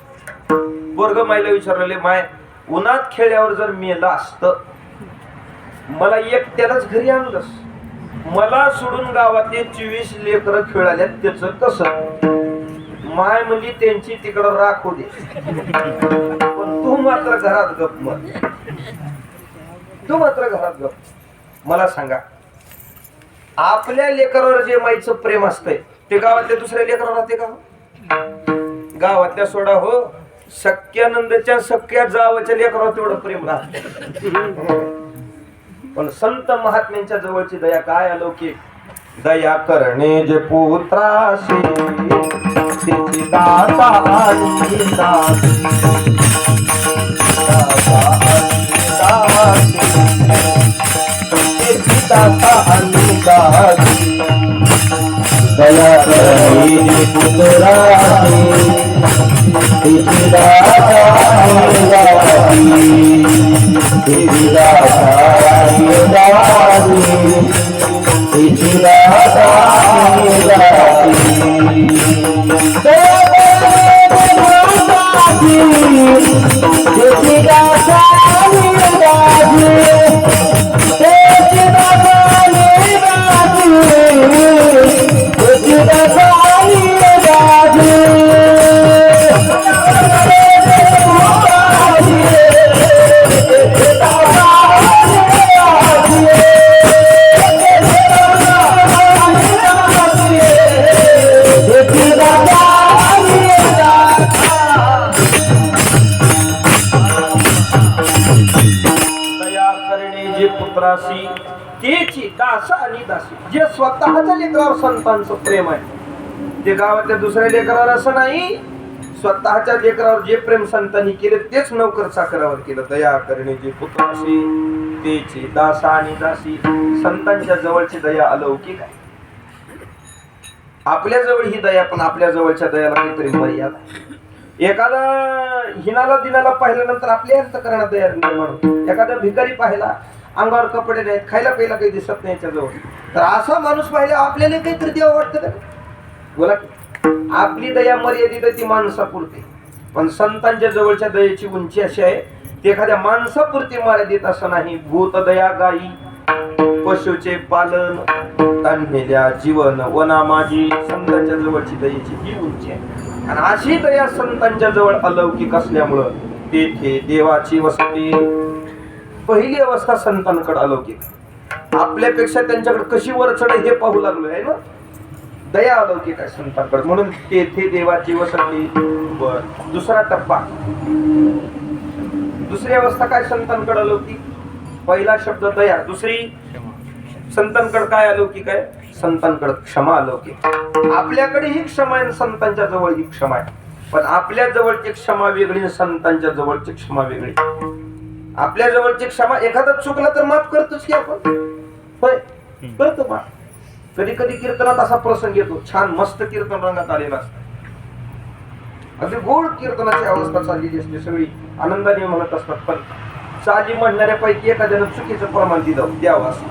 पोरग माईला विचारलेले, माय उन्हात खेळ्यावर जर मेलं असतं, मला एकट्यालाच घरी आणलंस, मला सोडून गावातले 24 लेकरं खेळाल्या, त्याचं कसं? माय म्हणजे त्यांची तिकडं राखू दे, पण तू मात्र घरात गप. मग तू मात्र घरात गप. मला सांगा, आपल्या लेकरावर जे माईचं प्रेम असतंय ते गावातल्या दुसऱ्या लेकरावर राहते का? गावातल्या सोडा हो, सख्यानंदच्या सख्या जावच्या लेकरावर तेवढं प्रेम राहते. पण संत महात्म्यांच्या जवळची दया काय अलौकिक. दया करणे जे पुत्राशी त्याची दाता आणि दासी, दाता आणि दासी. दया करणे पुत्राशी त्याची दाता आणि दासी, त्याची दाता आणि दासी, त्याची दाता आणि दासी. त्याची दास आणि दासी. जे स्वतःच्या लेकरावर संतांचं प्रेम आहे ते गावातल्या दुसऱ्या लेकरावर असं नाही. स्वतःच्या लेकरावर जे प्रेम संतांनी केले तेच नोकर चाकरावर केलं. दया करणे जे पुत्राशी त्याची दास आणि दासी. संतांच्या जवळची दया अलौकिक आहे. आपल्या जवळ ही दया, पण आपल्या जवळच्या दयाला काहीतरी मर्यादा आहे. एखादा हिनाला दिनाला पाहिल्यानंतर आपल्या अंतःकरणात दया निर्माण होते. एखादा भिकारी पाहिला, अंगावर कपडे नाहीत, खायला प्यायला काही दिसत नाही याच्याजवळ, तर असा माणूस पाहिला आपल्याला काहीतरी देवा वाटतं का? बोला की. आपली दया मर्यादित ती माणसापुरती, पण संतांच्या जवळच्या दयेची उंची अशी आहे ते एखाद्या माणसापुरती मर्यादित असं नाही. भूत दया गाई पशुचे पालन ताणलेल्या जीवन वना माझी संतांच्या जवळची दयेची ही उंची आहे. आणि अशी दया संतांच्या जवळ अलौकिक असल्यामुळं तेथे देवाची वसती. पहिली अवस्था संतांकडे अलौकिक. आपल्यापेक्षा त्यांच्याकडे कशी वरचढ हे पाहू लागलो आहे ना. दया अलौकिक आहे संतांकडे म्हणून तेथे देवाची वसती. बर दुसरा टप्पा, दुसरी अवस्था काय संतांकडे अलौकिक. पहिला शब्द दया, दुसरी संतांकडे काय अलौकिक आहे. संतांकडे क्षमा अलौकिक. आपल्याकडे ही क्षमा आहे, संतांच्या जवळ ही क्षमा आहे. पण आपल्या जवळची क्षमा वेगळी आणि संतांच्या जवळची क्षमा वेगळी. आपल्या जवळची क्षमा एखादा चुकला तर माफ करतोच की आपण. होय करतो माफ. कधी कधी कीर्तनात असा प्रसंग येतो, छान मस्त कीर्तन रंगात आलेला असतो, अगदी गोड कीर्तनाची अवस्था चाललेली असते, सगळी आनंदाने म्हणत असतात. पण चाली म्हणणाऱ्यापैकी एखाद्यानं चुकीचं प्रमाण द्यावं असं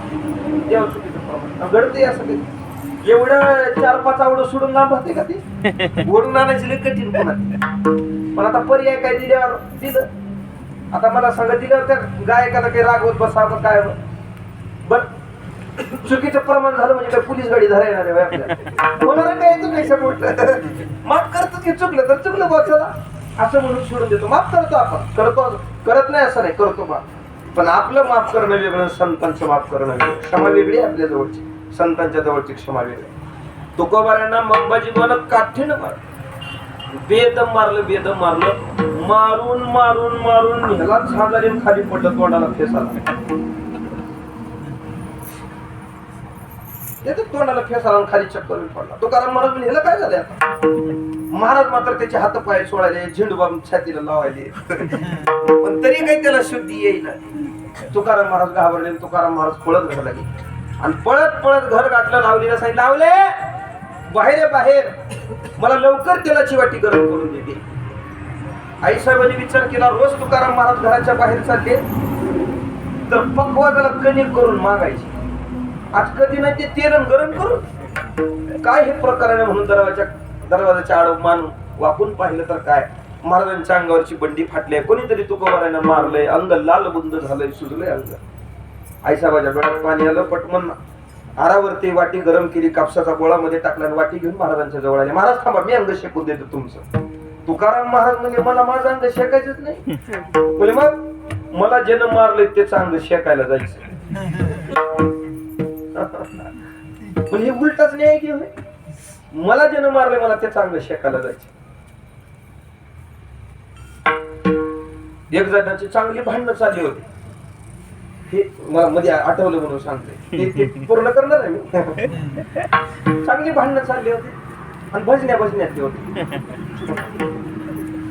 द्यावं चुकीचं प्रमाण घडते. असं काही एवढं 4-5 आवडं सोडून लांब राहते का ते. ओढून आणायची लई कठीण पण आता पर्याय काय दिल्यावर दिलं. आता मला सांगा दिल्यावर त्या गायकाला काही रागवत बसावं काय बर. चुकीचं प्रमाण झालं म्हणजे काय पोलीस गाडी धरायला येणार आहे आपल्याला. होणार काय चुकायचं मोठं. माफ करतो की चुकलं तर चुकलं बसायला असं म्हणून सोडून देतो. माफ करतो आपण, करतो करत नाही असं नाही, करतो माफ. पण आपलं माफ करणं वेगळं, संतांचं माफ करणं वेगळं. क्षमा वेगळी आपल्या जवळची, संतांच्या जवळची क्षमा वेगळी. तुकोबारांना मंबाजी बोला काठीनं मार, बेदम मारलं, मारून मारून मारून ह्याला झाडाने खाली पडलं, तोंडाला फेस आला. तोंडाला फेस आला खाली चक्कर पडला. तुकाराम महाराज म्हणजे ह्याला काय झालं आता. महाराज मात्र त्याचे हात पाय सोडायले, झेंडूबाम छातीला लावायले, पण तरी काही त्याला शुद्धी येईल. तुकाराम महाराज घाबरले. तुकाराम महाराज पळत घरला गेले आणि पळत पळत घर गाठलं. लावलीला सांगितलं, लावले बाहेर बाहेर, मला लवकर तेलाची वाटी गरम करून देते. आईसाहेबांनी विचार केला, रोज तुकाराम महाराज घराच्या बाहेर चालले तर पक्वादाला कणिक करून मागायची. आज कधी नाही ते तेल गरम करून. काय हे प्रकार आहे म्हणून दरवाजाच्या आड मानून वाकून पाहिलं तर काय, महाराजांच्या अंगावरची बंडी फाटली. कोणीतरी तुकोबारांना मारलंय, अंग लाल बुंद झालंय, सुजलंय अंग. आईसाहेबाच्या डोळ्यात पाणी आलं. पटमन आरावरती वाटी गरम केली, कापसाचा गोळामध्ये टाकला आणि वाटी घेऊन महाराजांच्या जवळ आले. महाराज थांबा, मी अंग शेकून देतो तुमचं. तुकाराम महाराज म्हणजे मला माझं अंग शेकायचंच नाही. म्हणजे मग मला ज्यानं मारलंय त्याचं अंग शेकायला जायचं. पण हे उलटाच न्याय घेऊ. मला ज्यानं मारलंय मला त्याचं अंग शेकायला जायचं. एक जणांची चांगली भांडणं चालली होती. हे मध्ये आठवलं म्हणून सांगते, ते पूर्ण करणार आहे मी. चांगली भांडणं चालली होती आणि भजण्यातली होती.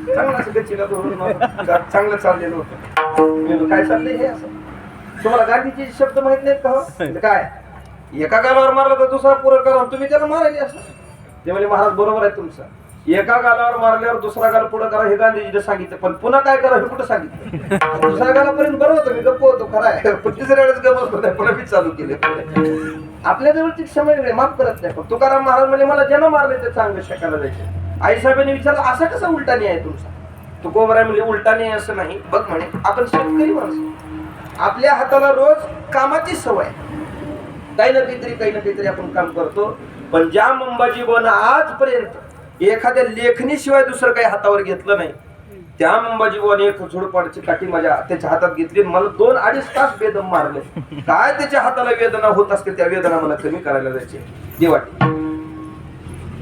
चांगलं असं गच्चीला चांगलं चाललेलं होतं. काय चाललंय हे असं. तुम्हाला गांधीचे शब्द माहित नाहीत का. काय एका गालावर मारला तर दुसरा पुरं करा, तुम्ही त्याला मारायचे असं. ते म्हणजे महाराज बरोबर आहे तुमचं. एका गालावर मारल्यावर दुसरा गाल पुढं करा हे गांधीजीने सांगितलं, पण पुन्हा काय करा हे कुठं सांगितलं. दुसऱ्या गालापर्यंत बरं होतं, मी गप्प होतो खरा आहे. तिसऱ्या वेळेस गप्प होत पुन्हा मी चालू केले. आपल्या जवळची क्षमा वेगळे, माफ करत नाही. पण तुकाराम महाराज म्हणजे मला ज्यानं मारले ते चांगलं शेकायला जायचे. आईसाहेबांनी विचारलं, असा कसा उलटा न्याय आहे तुमचा. तुकोबाराय म्हणजे उलटा न्याय असं नाही. बघ म्हणे, आपण शेतकरी माणसं, आपल्या हाताला रोज कामाची सवय, काही ना काहीतरी आपण काम करतो. पण ज्या मंबाजी बोना आजपर्यंत एखाद्या लेखणीशिवाय दुसरं काही हातावर घेतलं नाही, त्या मंबाजी बोने एक झोडपाडची काठी माझ्या त्याच्या हातात घेतली. मला 2-2.5 तास बेदम मारले. काय त्याच्या हाताला वेदना होत असतील, त्या वेदना मला कमी करायला जायचे. देवाटी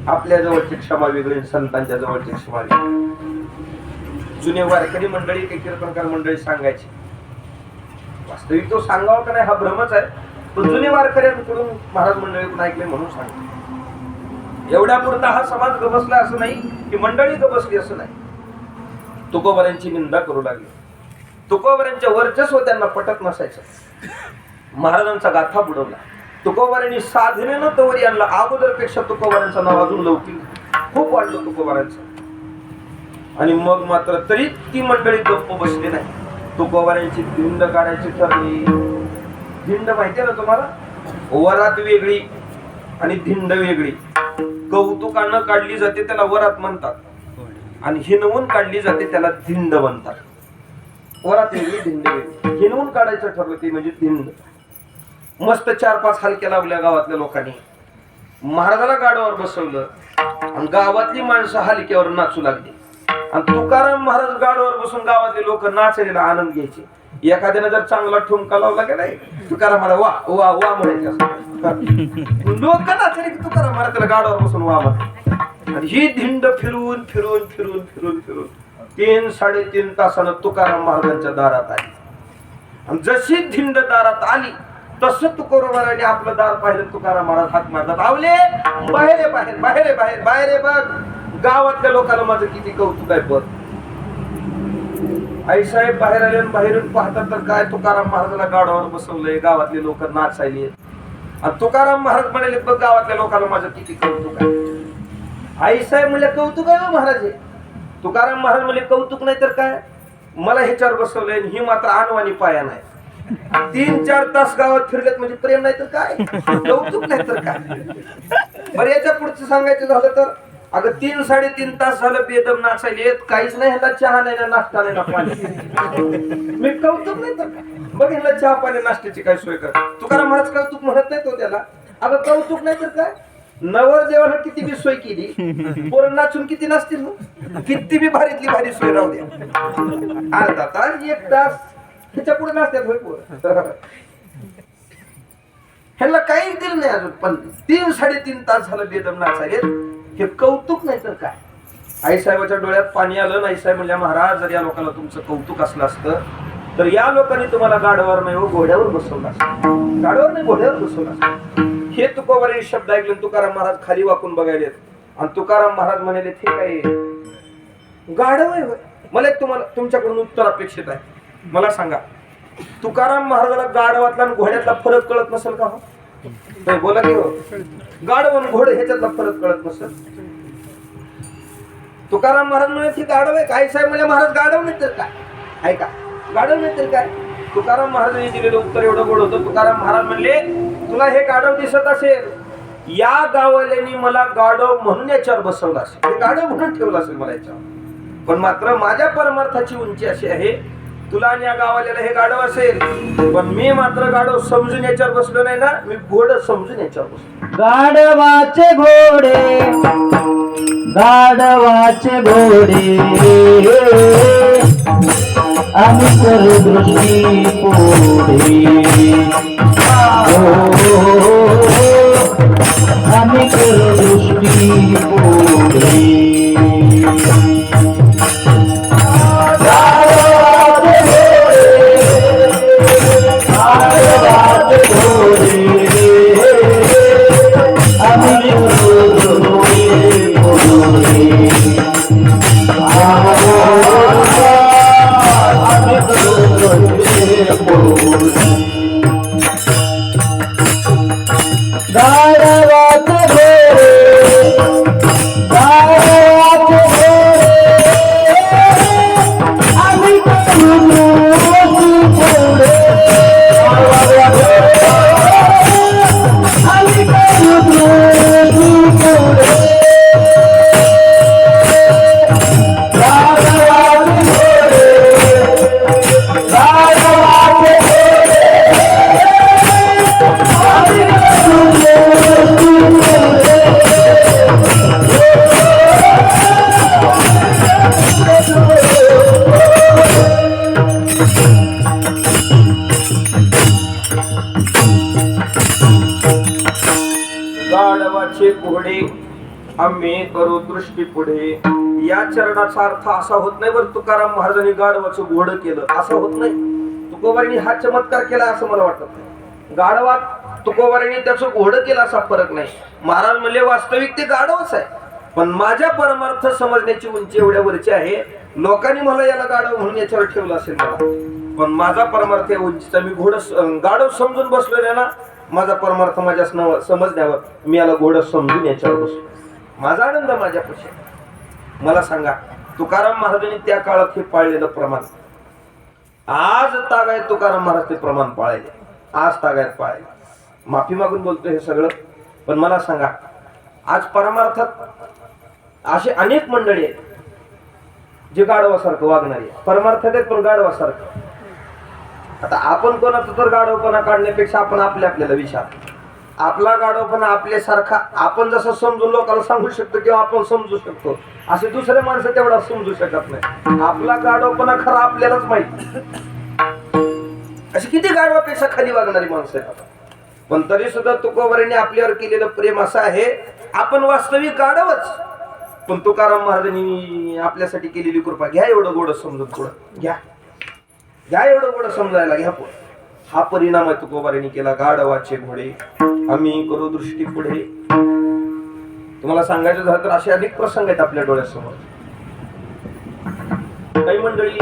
आपल्या जवळची क्षमा वेगळी, संतांच्या जवळची क्षमा वेगळी. जुने वारकरी मंडळी, काही कीर्तनकार मंडळी सांगायची. वास्तविक तो सांगावा का नाही हा भ्रमच आहे. तो जुने वारकऱ्यांकडून महाराज मंडळीतून ऐकले म्हणून सांगतो. एवढ्या पुरता हा समाज गबसला असं नाही, की मंडळी गबसली असं नाही. तुकोबारांची निंदा करू लागली. तुकोबारांच्या वर्चस्व त्यांना पटत नसायचं. महाराजांचा गाथा बुडवला. तुकोबारांनी साधनेनं तवरी आणला. अगोदरपेक्षा तुकोबारांचं नाव अजून लौकिक खूप वाढलं तुकोबारांचं. आणि मग मात्र तरी ती मंडळी गप्प बसली नाही. तुकोबारांची धिंड काढायची ठरली. धिंड माहितीये ना तुम्हाला, वरात वेगळी आणि धिंड वेगळी. कौतुकानं काढली जाते त्याला वरात म्हणतात, आणि हिनवून काढली जाते त्याला धिंड म्हणतात. वरात वेगळी, धिंड वेगळी. हिनवून काढायचं ठरलं ते म्हणजे धिंड. मस्त 4-5 हलक्या लावल्या गावातल्या लोकांनी. महाराजाला गाडवावर बसवलं आणि गावातली माणसं हलक्यावर नाचू लागली. आणि तुकाराम महाराज गाडवावर बसून गावातले लोक नाचायला आनंद घ्यायचे. एखाद्याने जर चांगला ठुमका लावला की नाही, तुकारामाला वा वा वा म्हणायचे. लोक नाचले की तुकाराम महाराजाला गाडवावर बसून वा म्हणते. आणि ही धिंड फिरून फिरून फिरून फिरून फिरून 3-3.5 तासानं तुकाराम महाराजांच्या दारात आली. आणि जशी धिंड दारात आली तसं तुकोबाराने आपलं दार पाहिलं. तुकाराम महाराज हात मारतात, आवले बाहेर आहे, बाहेर बाहेर आहे, बाहेर बाहेर आहे बघ. गावातल्या लोकांना माझं किती कौतुक आहे बघ. आईसाहेब बाहेर आले आणि बाहेरून पाहतात तर काय तुकाराम महाराजाला गाडावर बसवलंय. गावातले लोक नाचायले आणि तुकाराम महाराज म्हणाले बघ गावातल्या लोकांना माझं किती कौतुक आहे. आईसाहेब म्हणले कौतुक आहे महाराज. तुकाराम महाराज म्हणले कौतुक नाही तर काय, मला ह्याच्यावर बसवलंय. ही मात्र आणवानी पाया नाही. 3-4 तास गावात फिरलेत म्हणजे प्रेम नाही तर काय, कौतुक नाही तर काय. बरं याच्या पुढचं सांगायचं झालं तर अगं 3-3.5 तास झालं बेदम नाचायले, काहीच नाही. ह्याला चहा नाही ना नाश्ता नाही ना पाणी. मी कौतुक नाही तर काय. बघ ह्याला चहा पाणी नाश्त्याची काय सोय कर. तुकाराम महाराज कौतुक म्हणत नाही तो त्याला. अगं कौतुक नाही तर काय. नवर देवाला किती बी सोय केली, पोरं नाचून किती नाचतील, किती बी भारीतली भारी सोय राहू द्या, अर्धा तास 1 तास ह्याच्या पुढे नाचतात होय पोरं. ह्याला काही दिलं नाही अजून, पण 3-3.5 तास झालं बेदम नाचायले. हे कौतुक नाही तर काय. आईसाहेबाच्या डोळ्यात पाणी आलं. आईसाहेब म्हणल्या महाराज जर या लोकांना तुमचं कौतुक असलं असतं तर या लोकांनी तुम्हाला गाडवावर नाही हो घोड्यावर बसवलं असतं. गाडवावर नाही घोड्यावर बसवलं असतं. हे तुकोबाराने शब्द ऐकले. तुकाराम महाराज खाली वाकून बघायलेत आणि तुकाराम महाराज म्हणाले हे काय गाढव आहे. मला एक तुम्हाला तुमच्याकडून उत्तर अपेक्षित आहे. मला सांगा तुकाराम महाराजाला गाढवातला आणि घोड्यातला फरक कळत नसेल का? हो बोला की हो. गाढव आणि घोडे ह्याच्यातला फरक कळत नसेल. तुकाराम महाराज म्हणाले गाढव आहे. काय साहेब म्हणजे महाराज गाढव नाही तर काय, ऐका गाढव नाही तर काय. तुकाराम महाराजांनी दिलेलं उत्तर एवढं गोड होतं. तुकाराम महाराज म्हणले तुला हे गाढव दिसत असेल, या गावाल्यानी मला गाढव म्हणून याच्यावर बसवलं असेल, हे गाढव म्हणून ठेवलं असेल मला याच्यावर. पण मात्र माझ्या परमार्थाची उंची अशी आहे, तुला आणि या गावाल्याला हे गाढव असेल, पण मी मात्र गाढव समजून याच्यावर बसलो नाही ना, मी घोड समजून याच्यावर बसलो. गाढवाचे घोडे गाढवाचे घोडे आम्ही करू दृष्टी पोढे. आम्ही करू दृष्टी पोढे. गाढवाचे घोडे आम्ही करू दृष्टी पुढे. या चरणाचा अर्थ असा होत नाही बरं तुकाराम महाराजांनी गाढवाचं घोडं केलं असं होत नाही. तुकोबारांनी हा चमत्कार केला असं मला वाटत नाही. गाढवात तुकोबारांनी त्याचं घोडं केलं असा फरक नाही. महाराज म्हणले वास्तविक ते गाढवच आहे, पण माझ्या परमार्थ समजण्याची उंची एवढ्या वरची आहे. लोकांनी मला याला गाढव म्हणून याच्यावर ठेवलं असेल मला, पण माझा परमार्थ या उंचीचा. मी गाढव समजून बसलो ना, माझा परमार्थ माझ्या समजण्यावर मी याला घोडं समजून याच्यावर बसलो. माझा आनंद माझ्यापाशी. मला सांगा तुकाराम महाराजांनी त्या काळात हे पाळलेलं प्रमाण आज तागायत तुकाराम महाराज ते प्रमाण पाळले, आज तागायत पाळले. माफी मागून बोलतो हे सगळं, पण मला सांगा आज परमार्थात असे अनेक मंडळी आहेत जे गाढवासारखं वागणारी, परमार्थात आहेत पण गाढवासारखं. आता आपण कोणाचा तर गाढवपणा काढण्यापेक्षा आपण आपल्याला विचार, आपला गाढवपणा आपल्यासारखा आपण जसं समजून लोकांना सांगू शकतो किंवा आपण समजू शकतो, असे दुसरे माणसं तेवढा समजू शकत नाही. आपला गाढवपणा खरा आपल्यालाच माहिती. अशी किती गाढवापेक्षा खाली वागणारी माणसं आहेत. पण तरी सुद्धा तुकोबारांनी आपल्यावर केलेलं प्रेम असं आहे, आपण वास्तविक गाढवच, पण तुकाराम महाराजांनी आपल्यासाठी केलेली कृपा घ्या एवढं गोड समजून, पुढं घ्या एवढं गोड समजायला घ्या पुढं. हा परिणाम आहे तुकोबारांनी केला. गाढवाचे घोडे आम्ही करू दृष्टी पुढे. तुम्हाला सांगायचं झालं तर असे अनेक प्रसंग आहेत आपल्या डोळ्यासमोर. काही मंडळी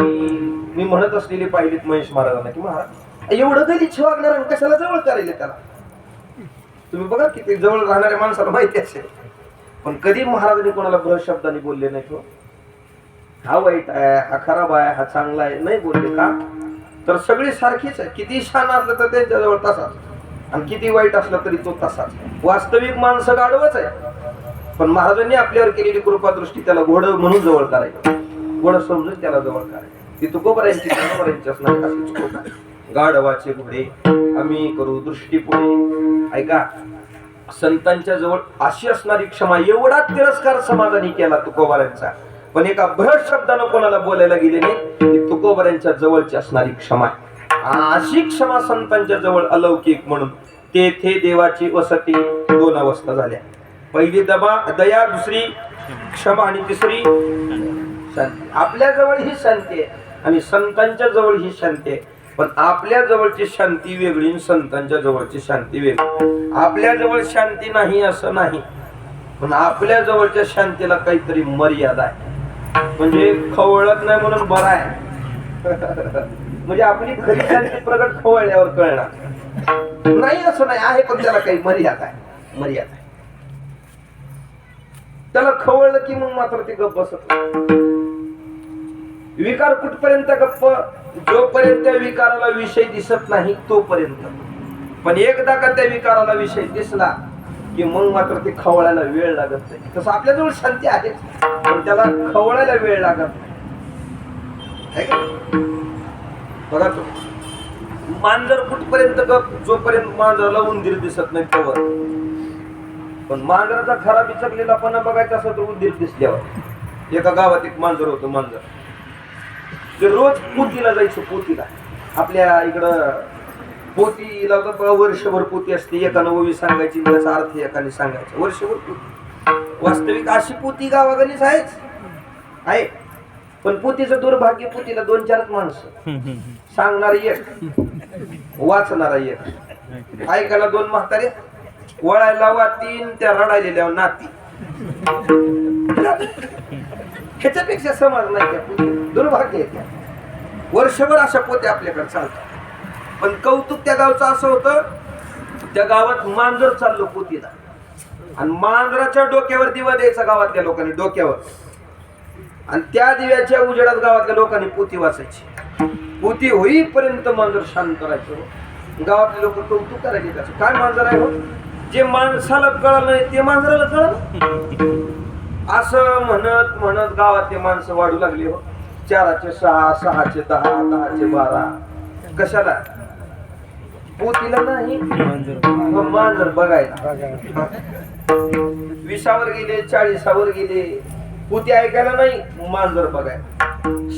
मी म्हणत असलेली पाहिलीत महेश महाराजांना की महाराज एवढं गलिच्छ वागणार कशाला जवळ करायला त्याला. तुम्ही बघा किती जवळ राहणाऱ्या माणसाला माहिती असेल, पण कधी महाराजांनी कोणाला भ्रष्ट शब्दाने बोलले नाही. तो हा वाईट आहे, हा खराब आहे, हा चांगला आहे, नाही बोलले. का तर सगळी सारखीच आहे. किती छान असलं तर त्यांच्याजवळ तसाच, आणि किती वाईट असलं तरी तो तसाच. वास्तविक माणसं गाढवच आहे, पण महाराजांनी आपल्यावर केलेली कृपा दृष्टी त्याला घोड म्हणून जवळ करायचं, घोड समजून त्याला जवळ करायचं. ती तुकोबारांची असणार. अशीच कृपा. गाढवाचे घोडे आम्ही करू दृष्टी पुढे. ऐका, संतांच्या जवळ अशी असणारी क्षमा, एवढा तिरस्कार समाजाने केला तुकोबारांचा, पण एका भ्रष्ट शब्दानं कोणाला बोलायला गेले नाही. ती तुकोबारांच्या जवळची असणारी क्षमा. अशी क्षमा संतांच्या जवळ अलौकिक म्हणून तेथे देवाची वसती. दोन अवस्था झाल्या. पहिली दया, दुसरी क्षमा आणि तिसरी शांती. आपल्या जवळ ही शांती आहे आणि संतांच्या जवळ ही शांती आहे, पण आपल्या जवळची शांती वेगळी आणि संतांच्या जवळची शांती वेगळी. आपल्या जवळ शांती नाही असं नाही, पण आपल्या जवळच्या शांतीला काहीतरी मर्यादा आहे. म्हणजे खवळत नाही म्हणून बरं आहे. म्हणजे आपली खरी शांती प्रगट खवळल्यावर कळणार नाही असं नाही आहे, पण त्याला काही मर्यादा आहे. मर्यादा आहे. त्याला खवळलं की मग मात्र ते गप्प बसत. विकार कुठपर्यंत गप्प, जोपर्यंत त्या विकाराला विषय दिसत नाही तोपर्यंत. पण एकदा का त्या विकाराला विषय दिसला की मग मात्र ते खवळायला वेळ लागत नाही. तसं आपल्याजवळ शांती आहे, पण त्याला खवळायला वेळ लागत नाही. बघा तो मांजर कुठपर्यंत गप, जोपर्यंत मांजराला उंदीर दिसत नाही तोवर. पण मांजराचा खरा बिचकलेलापणा बघायचा असं तर उंदीर दिसल्यावर. एका गावात एक मांजर होतं. मांजर ते रोज पोतीला जायचं. पोतीला आपल्या इकडं पोतीला वर्षभर पोती असते. एकानं ओवी सांगायची, त्याचा अर्थ एकाने सांगायचा. वर्षभर पोती. वास्तविक अशी पोती गावागणीच आहे, पण पोतीचं दुर्भाग्य, पोतीला 2-4 माणसं. सांगणारी एक, वाचणारा एक, ऐकायला 2 म्हातारे, वळायला वातीन, त्या रडायलेल्या नाती. ह्याच्यापेक्षा समज नाही. दुर्भाग्य आहे. त्या वर्षभर अशा पोते आपल्याकडे चालतात. पण कौतुक त्या गावचं असं होतं, त्या गावात मांजर चाललो पोतीला, आणि मांजराच्या डोक्यावर दिवा द्यायचा गावातल्या लोकांनी, डोक्यावर. आणि त्या दिव्याच्या उजेडात गावातल्या लोकांनी पोती वाचायची. पोती होईपर्यंत मांजर शांत करायचं. गावातले लोक कौतुक करायचे त्याचं. काय मांजर आहे हो, जे माणसाला कळलं नाही ते मांजराला कळलं. असं म्हणत म्हणत गावातले माणसं वाढू लागली हो. 4चे 6, 6चे 10, 10चे 12. कशाला? पोतीला नाही, मांजर बघायला. 20वर गेले, 40वर गेले, पोती ऐकायला नाही, मांजर बघायला.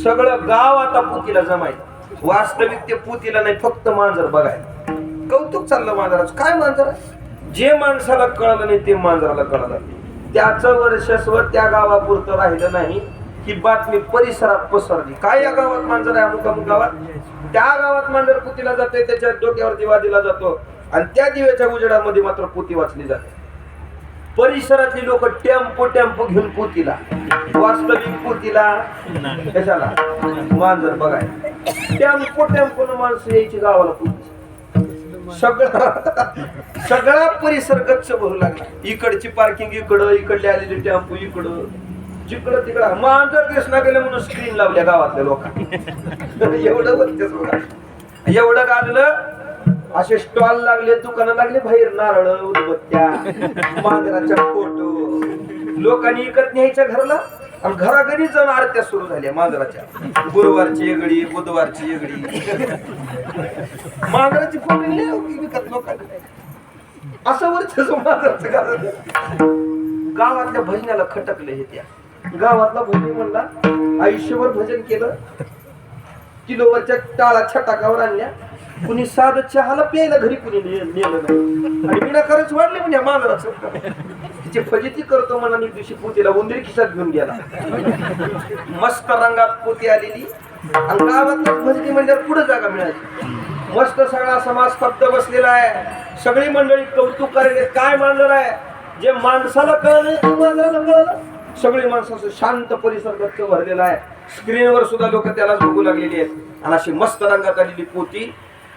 सगळं गाव आता पोतीला जमायचं. वास्तविक ते पोतीला नाही, फक्त मांजर बघायला. कौतुक चाललं मांजराचं. काय मांजर आहे? जे माणसाला कळलं नाही ते मांजराला कळलं. त्याचं वर्चस्व त्या गावापुरतं राहिलं नाही, ही बातमी परिसरात पसरली. काय या गावात मांजर आहे, अमुक अमुक गावात. त्या गावात मांजर पोतीला जाते, त्याच्या डोक्यावर दिवा दिला जातो, आणि त्या दिव्याच्या उजेडामध्ये मात्र पोती वाचली जाते. परिसरातली लोक टेम्पो घेऊन पोतीला. वास्तविक पोतीला कशाला? मांजर बघाय. टेम्पो माणसं यायची गावाला. पोती सगळा परिसर गच्च भरू लागला. इकडची पार्किंग इकडं, इकडले आलेले टेम्पो इकडं, जिकडं तिकडं. मांजर दिसना गेलं म्हणून स्क्रीन लावल्या गावातल्या लोकांनी. एवढं गाजलं. असे स्टॉल लागले, दुकानं लागले बाहेर, नारळ, उदबत्त्या, मांजराच्या फोटो. लोकांनी इकत न्यायच्या घरला आणि घराघरी जाऊन आरत्या सुरू झाल्या मांजराच्या. गुरुवारची वेगळी, बुधवारची वेगळी. मांजराची फोटो लय विकत लोकांना. असं वरच मांजराचं गावातल्या भजनाला खटकले हे. त्या गावातला भजन म्हणला आयुष्यभर भजन केलं, किलोवरच्या टाळा छटाकावर आणल्या, कुणी साधं चहाला प्यायला घरी कुणी नेलं नाही. आणि विनाकारच वाढले म्हणजे मांजराचं. तिची फजिती करतो म्हणा. एक दिवशी पोतीला उंदरी खिशात घेऊन गेला. मस्त रंगात पोती आलेली आणि गावातल्याच भजनी म्हणल्यावर पुढे जागा मिळाली. मस्त सगळा समाज स्तब्ध बसलेला आहे. सगळी मंडळी कौतुक करायचे. काय मांजर आहे जे माणसाला कळलं ते मांजराला कळलं. सगळी माणसाचं शांत परिसर गच्च भरलेला आहे. स्क्रीनवर सुद्धा लोक त्यालाच बघू लागलेली आहेत. आणि अशी मस्त रंगात आलेली पोती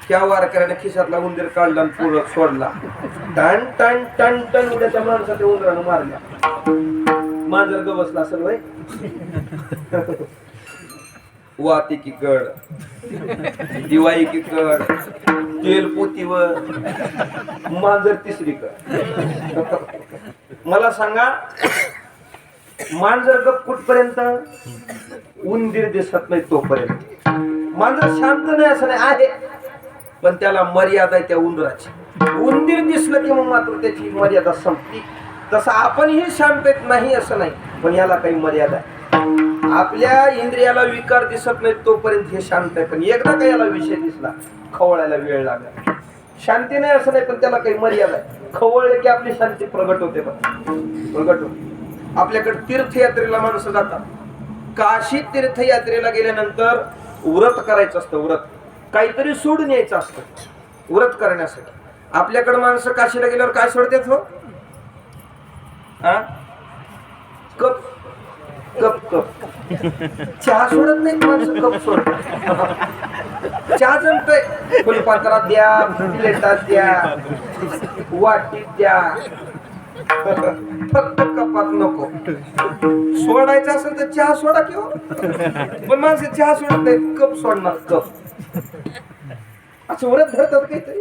त्या वारकऱ्याने खिशातला उंदीर काढला आणि पुढं सोडला. टन टन टन टन उद्याच्या माणसाच्या उंदरानं मारल्या. मांजर ग बसला असेल भाई. वाती की कड, दिवाळी की कड, तेल पोतीवर, मांजर तिसरी कड. मला सांगा मांजर गप कुठपर्यंत? उंदीर दिसत नाही तोपर्यंत. मांजर शांत नाही असं नाही आहे, पण त्याला मर्यादा आहे त्या उंदराची. उंदीर दिसलं की मग मात्र त्याची मर्यादा संपली. तसं आपणही शांत नाही असं नाही, पण याला काही मर्यादा आहे. आपल्या इंद्रियाला विकार दिसत नाही तोपर्यंत हे शांत आहे, पण एकदा का याला विषय दिसला खवळायला वेळ लागला. शांती नाही असं नाही, पण त्याला काही मर्यादा आहे. खवळले की आपली शांती प्रगट होते. प्रगट होते. आपल्याकडे तीर्थयात्रेला माणसं जातात. काशी तीर्थयात्रेला गेल्यानंतर व्रत करायचं असतं. व्रत काहीतरी सोडून यायचं असतं व्रत करण्यासाठी. आपल्याकडे माणसं काशीला गेल्यावर काय सोडतात? हो कप कप कप. चहा सोडत नाही माणसं, कप सोडतात. चहा जमतय फुलपात्रात द्या, प्लेटात द्या, वाटीत द्या, फक्त कपात नको. सोडायचं असेल तर चहा सोडा किंवा, पण माणसं चहा सोडत नाही, कप सोडणार. कप असं व्रत धरतात काहीतरी.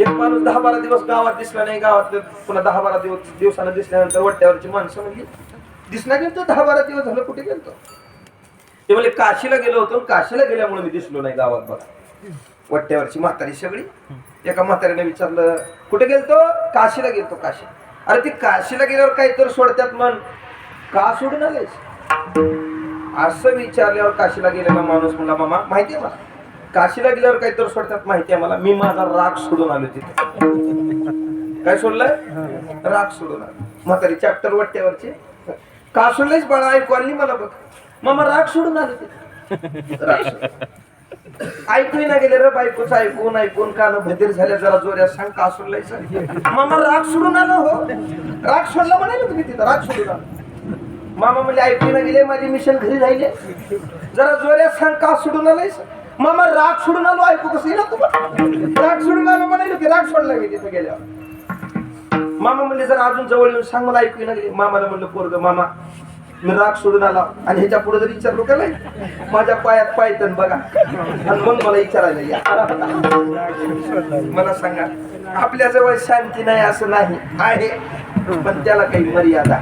एक माणूस 10-12 दिवस गावात दिसला नाही. गावात पुन्हा 10-12 दिवसानं दिसल्यानंतर वट्ट्यावरची माणसं म्हणली दिसला गेलो 10-12 दिवस झालं, कुठे गेलतो? ते म्हणजे काशीला गेलो होतो. काशीला गेल्यामुळे मी दिसलो नाही गावात. बघा वट्ट्यावरची म्हातारी सगळी. एका म्हातारीने विचारलं कुठे गेलतो? काशीला गेलतो. काशी. अरे ती काशीला गेल्यावर काहीतरी सोडतात मन, का सोडून आलेस? असं विचारल्यावर काशीला गेलेला माणूस म्हणला मामा माहिती आहे मला, काशीला गेल्यावर काहीतरी सोडतात माहिती आहे मला. मी माझा राग सोडून आलो तिथे. काय सोडलंय? राग सोडून आलो. म्हातारी चॅप्टर वट्ट्यावरचे. का सोडलेस बाळा? ऐकू आली मला. बघ मामा राग सोडून आलो तिथे. राग सोडून ऐकू ना गेले रे बायकोच. ऐकून ऐकून कान भदीर झाल्या. जरा जोऱ्यात सांग का सोडलाय? मामा राग सोडून आलो. हो राग सोडला म्हणाले तुम्ही तिथं. राग सोडून आलो. मामा म्हणजे ऐकू ना गेले माझे मिशन घरी राहिले. जरा जोऱ्यात सांग का सोडून आलाय? मामा राग सोडून आलो. ऐकू कसं येईल तुम्हाला? राग सोडून आलो म्हणाले की राग सोडला मी तिथे गेल्यावर. मामा म्हणले जरा अजून जवळ येऊन सांग मला. ऐकू ना गेले. मामाला म्हणलं पोरग मामा मी राग सोडून आला. आणि ह्याच्या पुढे जर विचारलो का नाही माझ्या पायात पायतन बघा आणि मग मला विचारायला या. मला सांगा आपल्या जवळ शांती नाही असं नाही आहे, पण त्याला काही मर्यादा.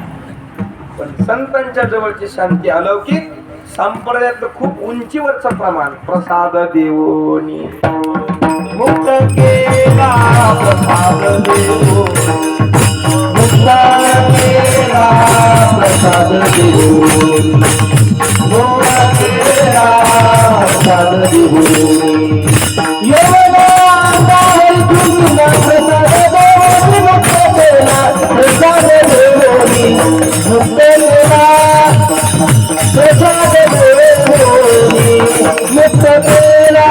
पण संतांच्या जवळची शांती अलौकिक. संप्रदायातलं खूप उंचीवरचं प्रमाण. प्रसाद देवोनी मुक्त केला, प्रसाद देवो मुक्त केला, प्रसाद देवो मुक्त केला, प्रसाद देवो. येवला आहे तुझा प्रसाद देवो मुक्त केला, प्रसाद देवो मुक्त केला, प्रसाद देवोनी मुक्त केला.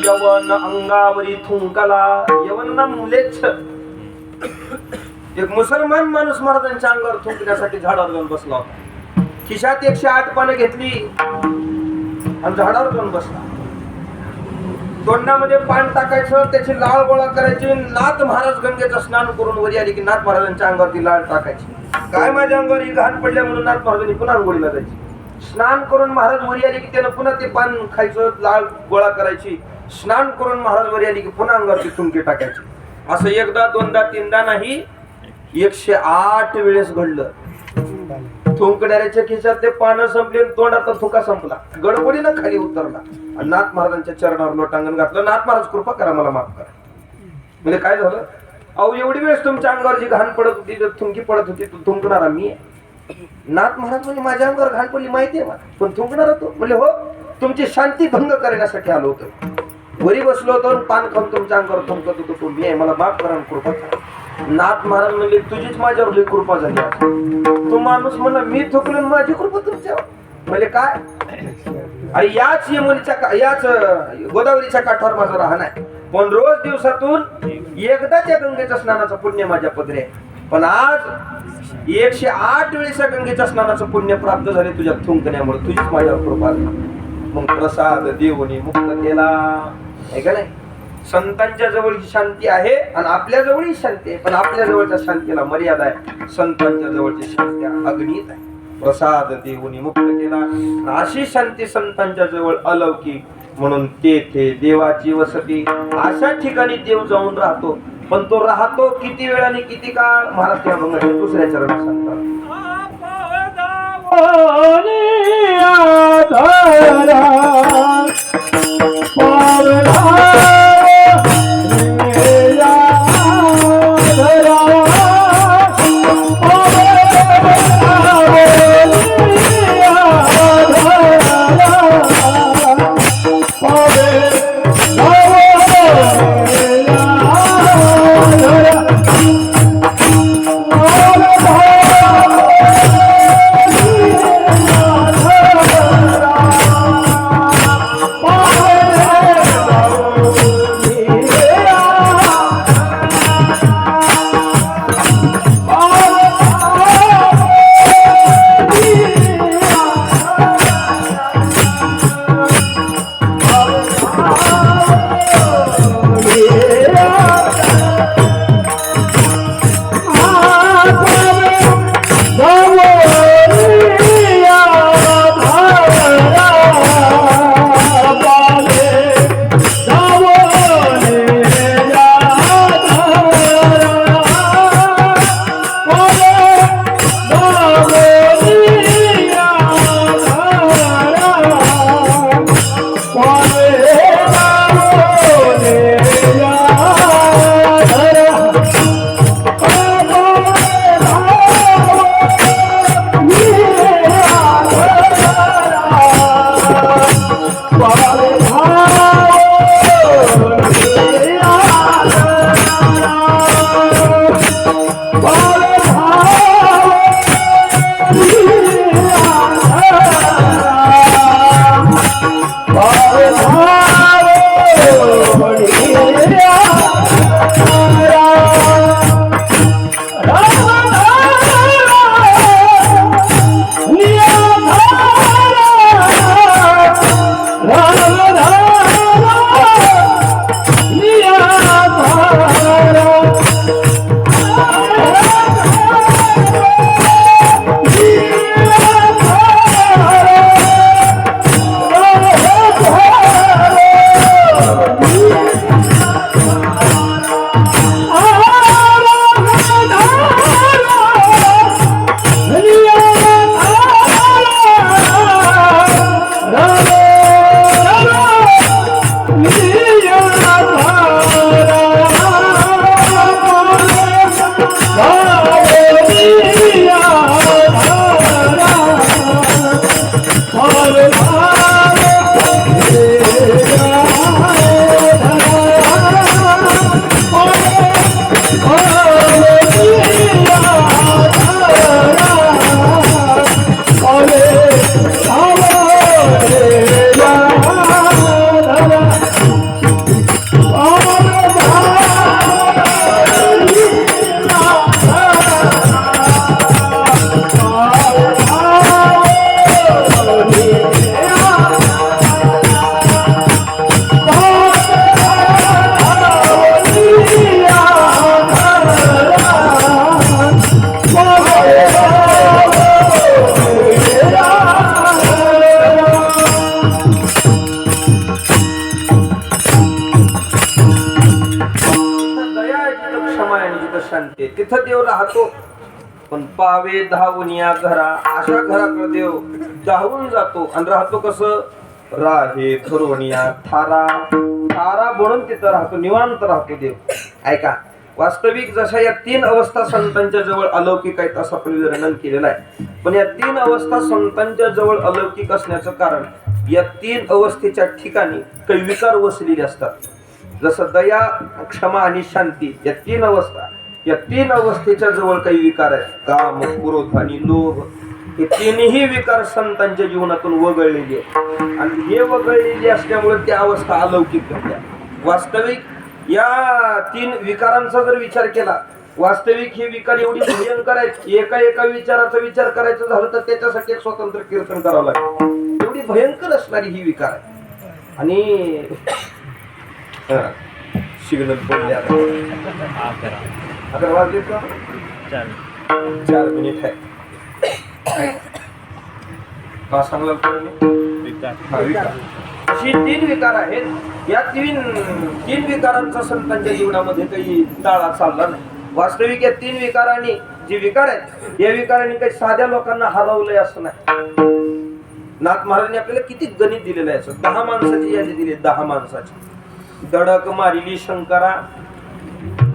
यवन अंगावरी थुंकला. यवन ना मुलेच. एक मुसलमान माणूस महाराजांच्या अंगावर थुंकण्यासाठी झाडावर जाऊन बसला होता. खिशात 108 पानं घेतली आणि झाडावर जाऊन बसला. तोंडामध्ये पान टाकायचं, त्याची लाळ गोळा करायची. नाथ महाराज गंगेचं स्नान करून वरी आली की नाथ महाराजांच्या अंगावरती लाळ टाकायची. काय माझ्या अंगावर ही घाण पडल्या म्हणून नाथ महाराजांनी पुन्हा आंघोळीला जायची. स्नान करून महाराज वरी आली की त्यानं पुन्हा ते पान खायचं, लाळ गोळा करायची. स्नान करून महाराज वरी आली की पुन्हा अंगावरची थुंकी टाकायची. असं एकदा दोनदा तीनदा नाही, 108 वेळेस घडलं. थुंकणाऱ्याच्या खिशात ते पानं संपले, तोंडाचा थुका संपला, गडबडीनं खाली उतरला आणि नाथ महाराजांच्या चरणावर लोटांगण घातलं. नाथ महाराज कृपा करा, मला माफ करा. म्हणजे काय झालं, अहो एवढी वेळेस तुमच्या अंगावर जी घाण पडत होती, थुंकी पडत होती, थुंकणारा मी आहे. नाथ महाराज म्हणजे माझ्या अंगावर घाण पडली माहिती आहे मला, पण थुंकणार तो म्हणजे हो, तुमची शांती भंग करण्यासाठी आलो होतो. वरी बसलो होतो, पान खाऊन तुमच्या अंगावर थुंकत होतो, तो मी आहे, मला माफ करा, कृपा करा. नाथ महाराज म्हणले तुझीच माझ्यावर लई कृपा झाली. तो माणूस म्हणला मी थुकलो, माझी कृपा तुमच्यावर. म्हणजे काय, अरे याच याच गोदावरीच्या काठावर माझा राहणं आहे, पण रोज दिवसातून एकदाच्या गंगेच्या स्नानाचं पुण्य माझ्या पदरी आहे. पण आज 108 वेळेच्या गंगेच्या स्नानाचं पुण्य प्राप्त झाले तुझ्या थुंकण्यामुळे, तुझीच माझ्यावर कृपा झाली. मग प्रसाद देवनी मुक्त केला, आहे का नाही. संतांच्या जवळ ही शांती आहे आणि आपल्या जवळही शांती आहे, पण आपल्या जवळच्या शांतीला मर्यादा आहे, संतांच्या जवळची शांती अगणित आहे. प्रसाद देवनी मुक्त केला, अशी शांती संतांच्या जवळ अलौकिक, म्हणून तेथे देवाची वसती. अशा ठिकाणी देव जाऊन राहतो, पण तो राहतो किती वेळ आणि किती काळ, महाराज त्या भंगाच्या दुसऱ्या चरणात सांगतात. तिथं देव राहतो, पण पावे धावून या घरा, अशा घराकडे देव धावून जातो आणि राहतो कसं, राहे धरून या थारा, थारा बनून तिथं राहतो, निवांत राहतो देव. ऐका, वास्तविक जशा या 3 अवस्था संतांच्या जवळ अलौकिक आहेत असं आपण वर्णन केलेलं आहे, पण या 3 अवस्था संतांच्या जवळ अलौकिक असण्याचं कारण, या 3 अवस्थेच्या ठिकाणी काही विकार वसलेले असतात. जसं दया, क्षमा आणि शांती या 3 अवस्था, या 3 अवस्थेच्या जवळ काही विकार आहेत. काम, क्रोध आणि लोभ, हे 3ही विकार संतांच्या जीवनातून वगळलेली आहेत आणि हे वगळलेली असल्यामुळे त्या अवस्था अलौकिक घडल्या. वास्तविक या 3 विकारांचा जर विचार केला, वास्तविक हे विकार एवढी भयंकर आहेत, एका विचाराचा विचार करायचं झालं तर त्याच्यासाठी एक स्वतंत्र कीर्तन करावं लागेल, एवढी भयंकर असणारी ही विकार आहे. आणि सिग्नल पडले आता वाजले का 4 मिनिट आहे. हा सांगला विकार, अशी 3 विकार आहेत. या 3 विकारांचा संतांच्या जीवनामध्ये काही टाळा चालला नाही. वास्तविक या 3 विकारांनी, जे विकार आहेत या विकारांनी काही साध्या लोकांना हरवलंय असं नाही. नाथ महाराजांनी आपल्याला किती गणित दिलेलं आहे. 10 माणसाची यादी दिली, 10 माणसाची. दडक मारिली शंकरा,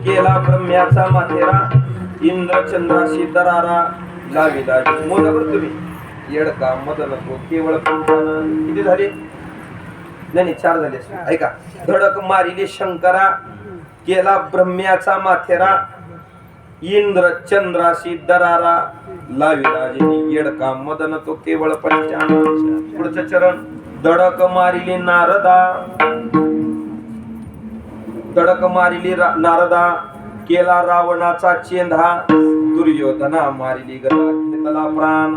केला ब्रह्म्याचा माथेरा, इंद्र चंद्राशी दरारा लाविला. मोजावर तुम्ही, येडका मदन तो केवळ पंचानन. किती झाले? नाही 4 झाले. ऐका, धडक मारिली शंकरा, केला ब्रह्म्याचा माथेरा, इंद्र चंद्राशी दरारा लाविला. येडका मदन तो केवळ पंचानन. पुढचं चरण, धडक मारिली नारदा, धडक मारिली नारदा, केला रावणाचा चेंधा, दुर्योधना मारिली गदा, घेतला प्राण,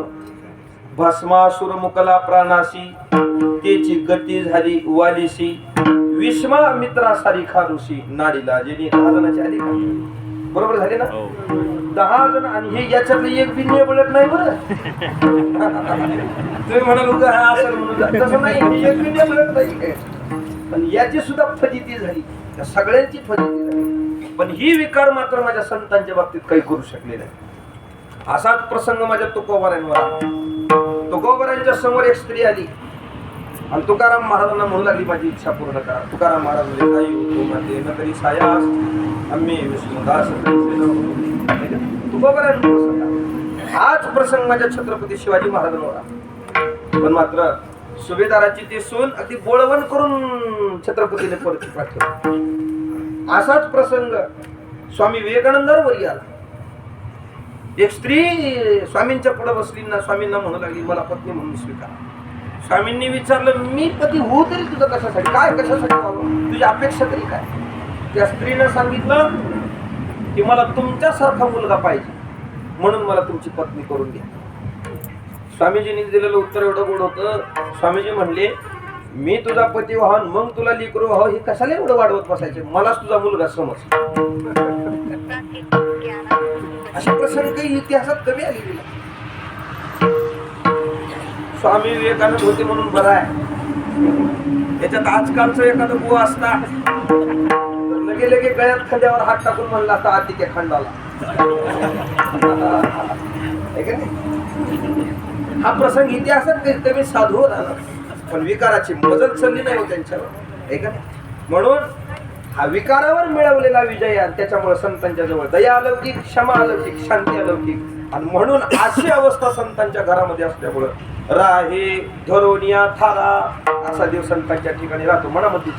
भस्मासुर मुकला प्राणाशी, त्याची गती झाली वालीशी, विष्मा मित्रा सारी खारुशी, नाडीला. जेणे 10 जणांची आली का? बरोबर झाले ना? 10 जण. आणि हे याच्यातलं एक बिन्य बोलत नाही बरं. तुम्ही म्हणाल उगा हा असं म्हणून, तसं नाही, हे एक बिन्य बोलत नाही. पण याची सुद्धा फजिती झाली, त्या सगळ्यांची फजिती झाली. पण ही विकार मात्र माझ्या संतांच्या बाबतीत काही करू शकले नाही. असाच प्रसंग माझ्या तुकोबारांवर आला. तुकोबारांच्या समोर एक स्त्री आली आणि तुकाराम महाराजांना म्हणू लागली, माझी इच्छा पूर्ण करा. तुकाराम महाराज म्हणजे तरी सायास आम्ही विष्णुदास. तुकोबारांचा हाच प्रसंग माझ्या छत्रपती शिवाजी महाराजांवर आला. पण मात्र सुभेदाराची ती सून अगदी बोळवण करून छत्रपतीने परत पाठवली. असाच प्रसंग स्वामी विवेकानंदांवर आला. एक स्त्री स्वामींच्या पुढे बसली ना, स्वामींना म्हणू लागली, मला पत्नी म्हणून स्वीकार. स्वामींनी विचारलं, मी पती होऊ तरी तुझं कशासाठी? काय कशासाठी व्हावं? तुझी अपेक्षा तरी काय? त्या स्त्रीनं सांगितलं की मला तुमच्यासारखा मुलगा पाहिजे, म्हणून मला तुमची पत्नी करून घ्या. स्वामीजींनी दिलेलं उत्तर एवढं गोड होतं. स्वामीजी म्हणले, मी तुझा पती व्हावं मग तुला लेकरू व्हावं, हे कशाला एवढं वाढवत बसायचे? मलाच तुझा मुलगा समज. अशा प्रसंग काही इतिहासात कमी आलेली. स्वामी विवेकानंद होते म्हणून बरं आहे. त्याच्यात आजकालचं एखादं बुवा असता लगे लगे गळ्यात खांद्यावर हात टाकून म्हणला असता, आधी खंडाला. हा प्रसंग इतिहासात काही कमी साधू झाला, पण विकाराची मजल चलली नाही हो त्यांच्यावर, आहे का नाही? म्हणून हा विकारावर मिळवलेला विजय आणि त्याच्यामुळे संतांच्या जवळ दया अलौकिक, क्षमा अलौकिक, शांती अलौकिक. आणि म्हणून अशी अवस्था संतांच्या घरामध्ये असल्यामुळं राहे धरोनिया थारा असा देव संतांच्या ठिकाणी राहतो. मनामध्ये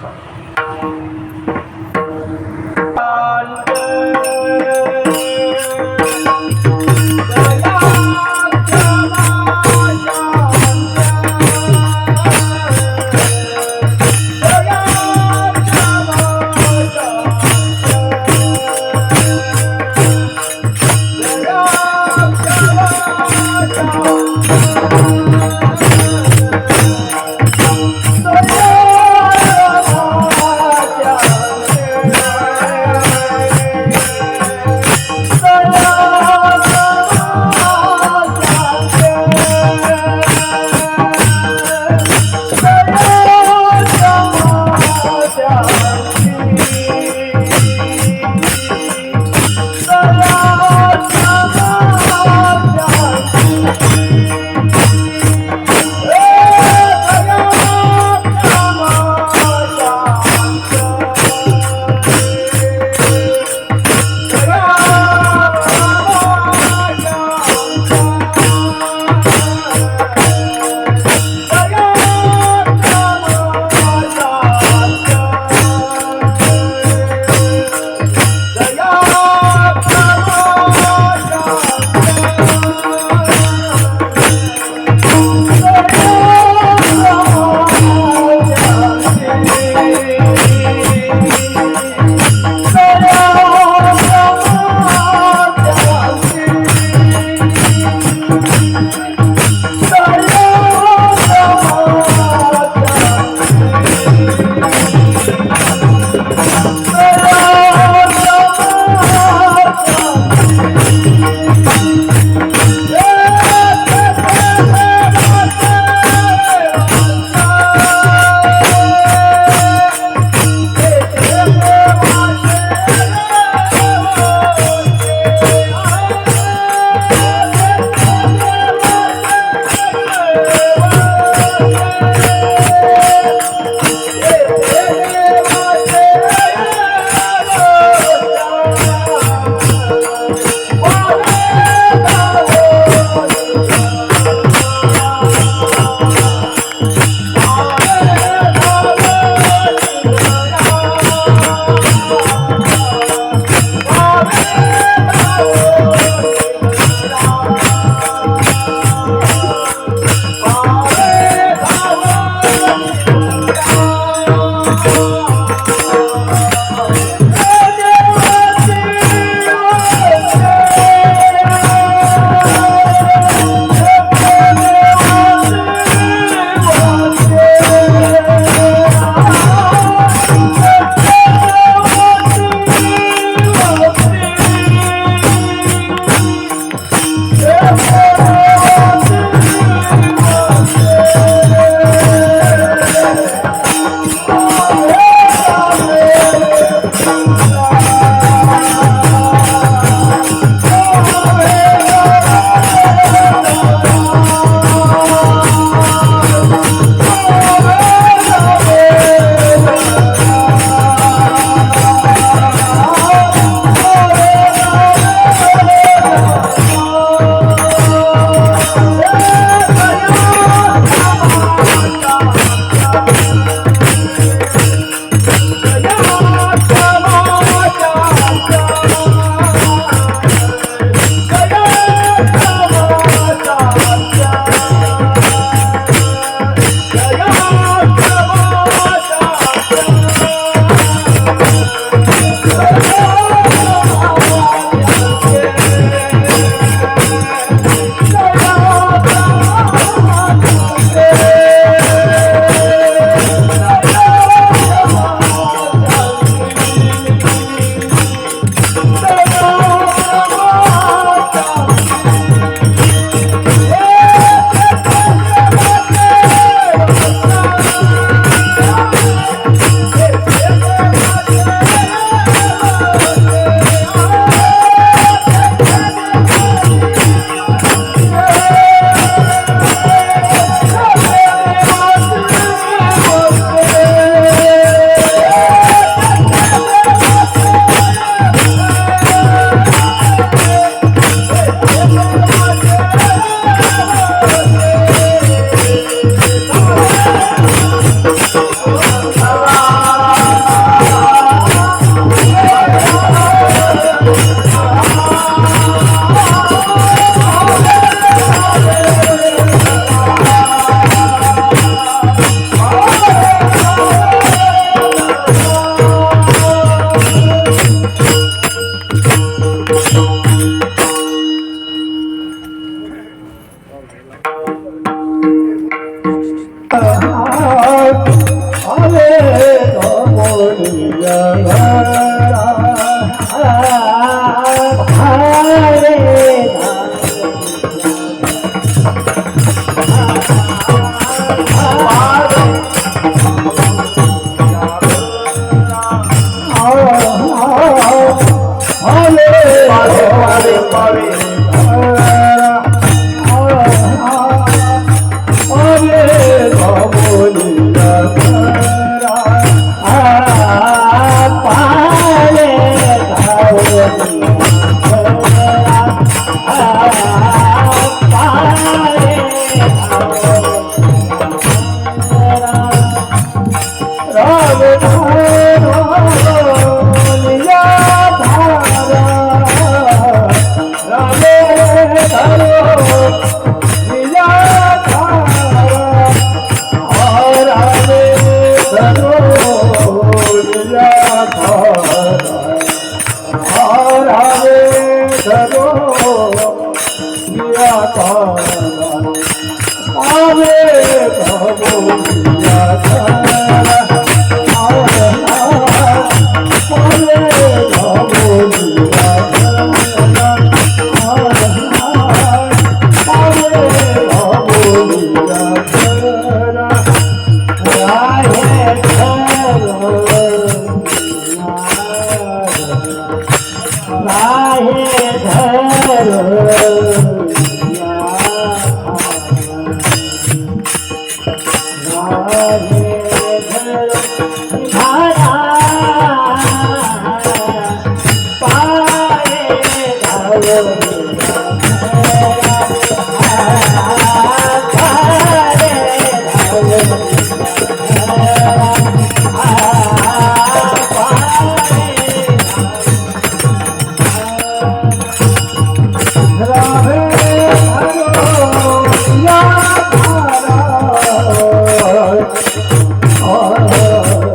Oh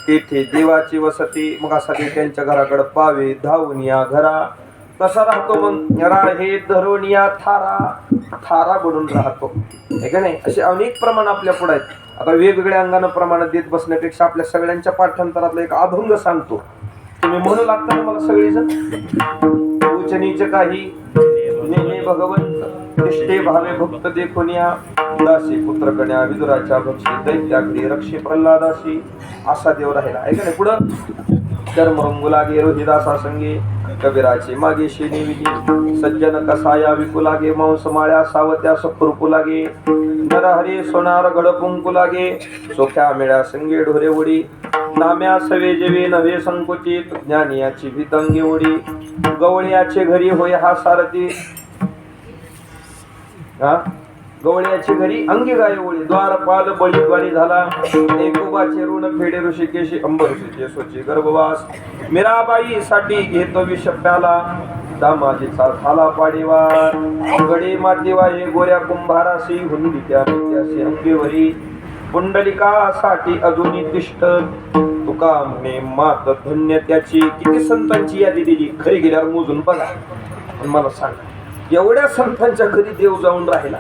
तेथे देवाची वसती. मग असा ते त्यांच्या घराकडे पावे धावून या घरा. कसा राहतो मग राहे धरून या थारा. थारा बनून राहतो आहे का नाही. असे अनेक प्रमाण आपल्या पुढे आहेत. आता वेगवेगळ्या अंगानं प्रमाण देत बसण्यापेक्षा आपल्या सगळ्यांच्या पाठांतरातला एक अभंग सांगतो. तुम्ही म्हणू लागता ना मला सगळेजण. उचनीच काही नेमे भगवंत निष्ठे भावे भक्त देखुनिया. दासी पुत्र कन्या विदुराच्या भक्षी दैत्याग्री रक्षी प्रल्हादासी. असा देव राहिला आहे का नाही. पुढं कर्मरंगू लागे रोहिदासा संगे कबीराचे मागे शेनी विधी. सज्जन कसाया विकू लागे मांस माळ्या सावत्या सखुरकू लागे. नरहरी सोनार गडपुंकू लागे सोख्या मेळ्या संगे ढोरे उडी. नाम्या सवे जेवे नव्हे संकुचित ज्ञानियाची भीतंगी उडी. गवळ्याचे घरी होय हा सारथी. गवळ्याची घरी अंगी गाय ओळी. द्वारपाल बळीद्वारी झाला. एकोबाचे ऋण फेडे ऋषिकेशी अंबर ऋषीचे सोची गर्भवास. मीराबाई साठी घेतो विष प्याला. दामाजीचा झाला पाडीवार. गडे मातेवा हे गोऱ्या कुंभाराशी हुंडी त्या नित्याशी अंगीवरी. पुंडलिकासाठी अजूनही तिष्ठ तुका म्हणे मात धन्य त्याची. किती संतांची यादी दिली खरी गेल्यावर मोजून बघा. पण मला सांगा एवढ्या संतांच्या घरी देव जाऊन राहिला.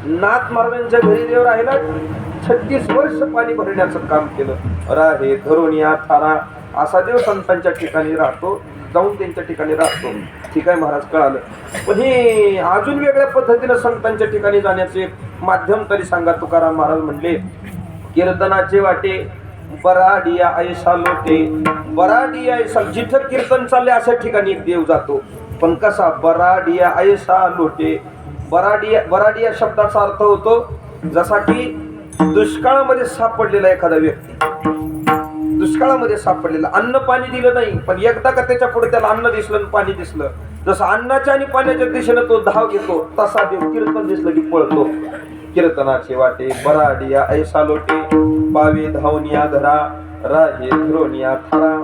नाथ महाराजांच्या घरी देव राहिला. 36 वर्ष पाणी भरण्याचं काम केलं. राहे धरून या थारा. असा देव संतांच्या ठिकाणी राहतो. जाऊन त्यांच्या ठिकाणी राहतो. ठीक आहे महाराज कळालं. पण हे अजून वेगळ्या पद्धतीनं संतांच्या ठिकाणी जाण्याचे माध्यम तरी सांगा. तुकाराम महाराज म्हणले कीर्तनाचे वाटे बराडिया ऐसा लोटे. बराडिया ऐसा जिथं कीर्तन चालले अशा ठिकाणी एक देव जातो. पण कसा बराडिया ऐसा लोटे. बराडिया शब्दाचा अर्थ होतो जसा की दुष्काळामध्ये सापडलेला एखादा व्यक्ती. दुष्काळामध्ये सापडलेला अन्न पाणी दिलं नाही पण एकदा का त्याच्या पुढे त्याला अन्न दिसलं आणि पाणी दिसलं. जसं अन्नाच्या आणि पाण्याच्या दिशेनं तो धाव घेतो तसा देव कीर्तन दिसलं की पळतो. कीर्तनाचे वाटे बराडिया ऐसा लोटे. पावे धावून या घरा. राहे धरून या थारा.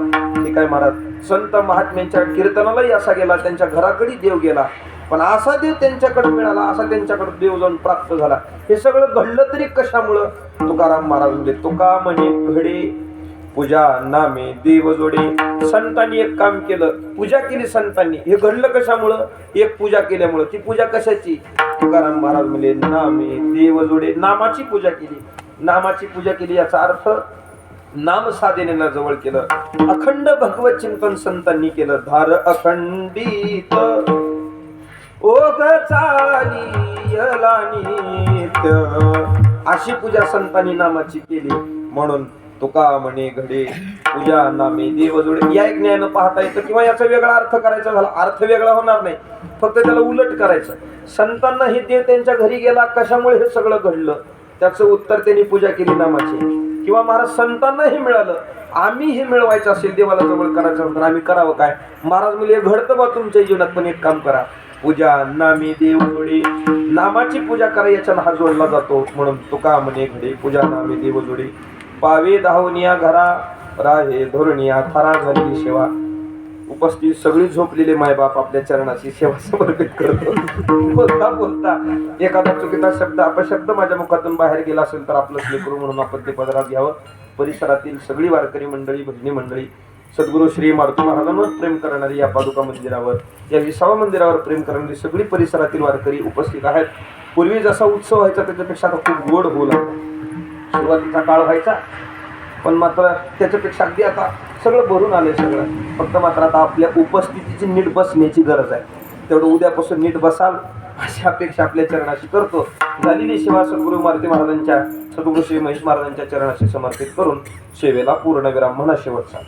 ठीक आहे महाराज. संत महात्म्यांच्या कीर्तनालाही असा गेला. त्यांच्या घराकडे देव गेला. पण असा देव त्यांच्याकडे मिळाला. असा त्यांच्याकडे देव जाऊन प्राप्त झाला. हे सगळं घडलं तरी कशामुळं. तुकाराम महाराज म्हणजे तुका म्हणे घडे पूजा नामे देव जोडे. संतांनी एक काम केलं. पूजा केली संतांनी. हे घडलं कशामुळं. एक पूजा केल्यामुळं. ती पूजा कशाची. तुकाराम महाराज म्हणजे नामे देव जोडे. नामाची पूजा केली. नामाची पूजा केली याचा अर्थ नाम साधनेला जवळ केलं. अखंड भगवत चिंतन संतांनी केलं. धार अखंडित ओघ चालियला नित्य. अशी पूजा संतांनी नामाची केली. म्हणून तुका म्हणे घडे पूजा नामे देव जोडे. या एक न्यायानं पाहता येतं किंवा याचा वेगळा अर्थ करायचा झाला. अर्थ वेगळा होणार नाही. फक्त त्याला उलट करायचं. संतांना हे देव त्यांच्या घरी गेला कशामुळे हे सगळं घडलं. त्याचं उत्तर त्यांनी पूजा केली नामाची. किंवा महाराज संतांना हे मिळालं. आम्ही हे मिळवायचं असेल देवाला जवळ करायचं तर आम्ही करावं काय. महाराज म्हणजे घडतं बा तुमच्या जीवनात पण एक काम करा. पूजा नामे देव जोडे. नामाची पूजा करा याच्यानं हा जोडला जातो. म्हणून तुका म्हणे घडे पूजा नामे देव जोडे. पावे धावून या घरा. राहे धरून या थारा. झालेली सेवा. उपस्थित सगळी झोपलेले मायबाप आपल्या चरणाची सेवा समर्पित करतो. बोलता बोलता एखादा चुकीचा शब्द अपशब्द माझ्या मुखातून बाहेर गेला असेल तर आपलं स्वीकारू म्हणून आपण ते पदरात घ्यावं. परिसरातील सगळी वारकरी मंडळी भजनी मंडळी सद्गुरू श्री मारुती महाराजांवर प्रेम करणारी या पादुका मंदिरावर या 20व्या मंदिरावर प्रेम करणारी सगळी परिसरातील वारकरी उपस्थित आहेत. पूर्वी जसा उत्सव व्हायचा त्याच्यापेक्षा आता खूप गोड होऊ लागला. सुरुवातीचा काळ व्हायचा पण मात्र त्याच्यापेक्षा अगदी आता सगळं भरून आलंय सगळं. फक्त मात्र आता आपल्या उपस्थितीची नीट बसण्याची गरज आहे. तेवढं उद्यापासून नीट बसाल अशी अपेक्षा आपल्या चरणाशी करतो. झालेली सेवा सद्गुरू मारुती महाराजांच्या सद्गुरू श्री महेश महाराजांच्या चरणाशी समर्पित करून सेवेला पूर्ण विराम म्हणा शेवटचा.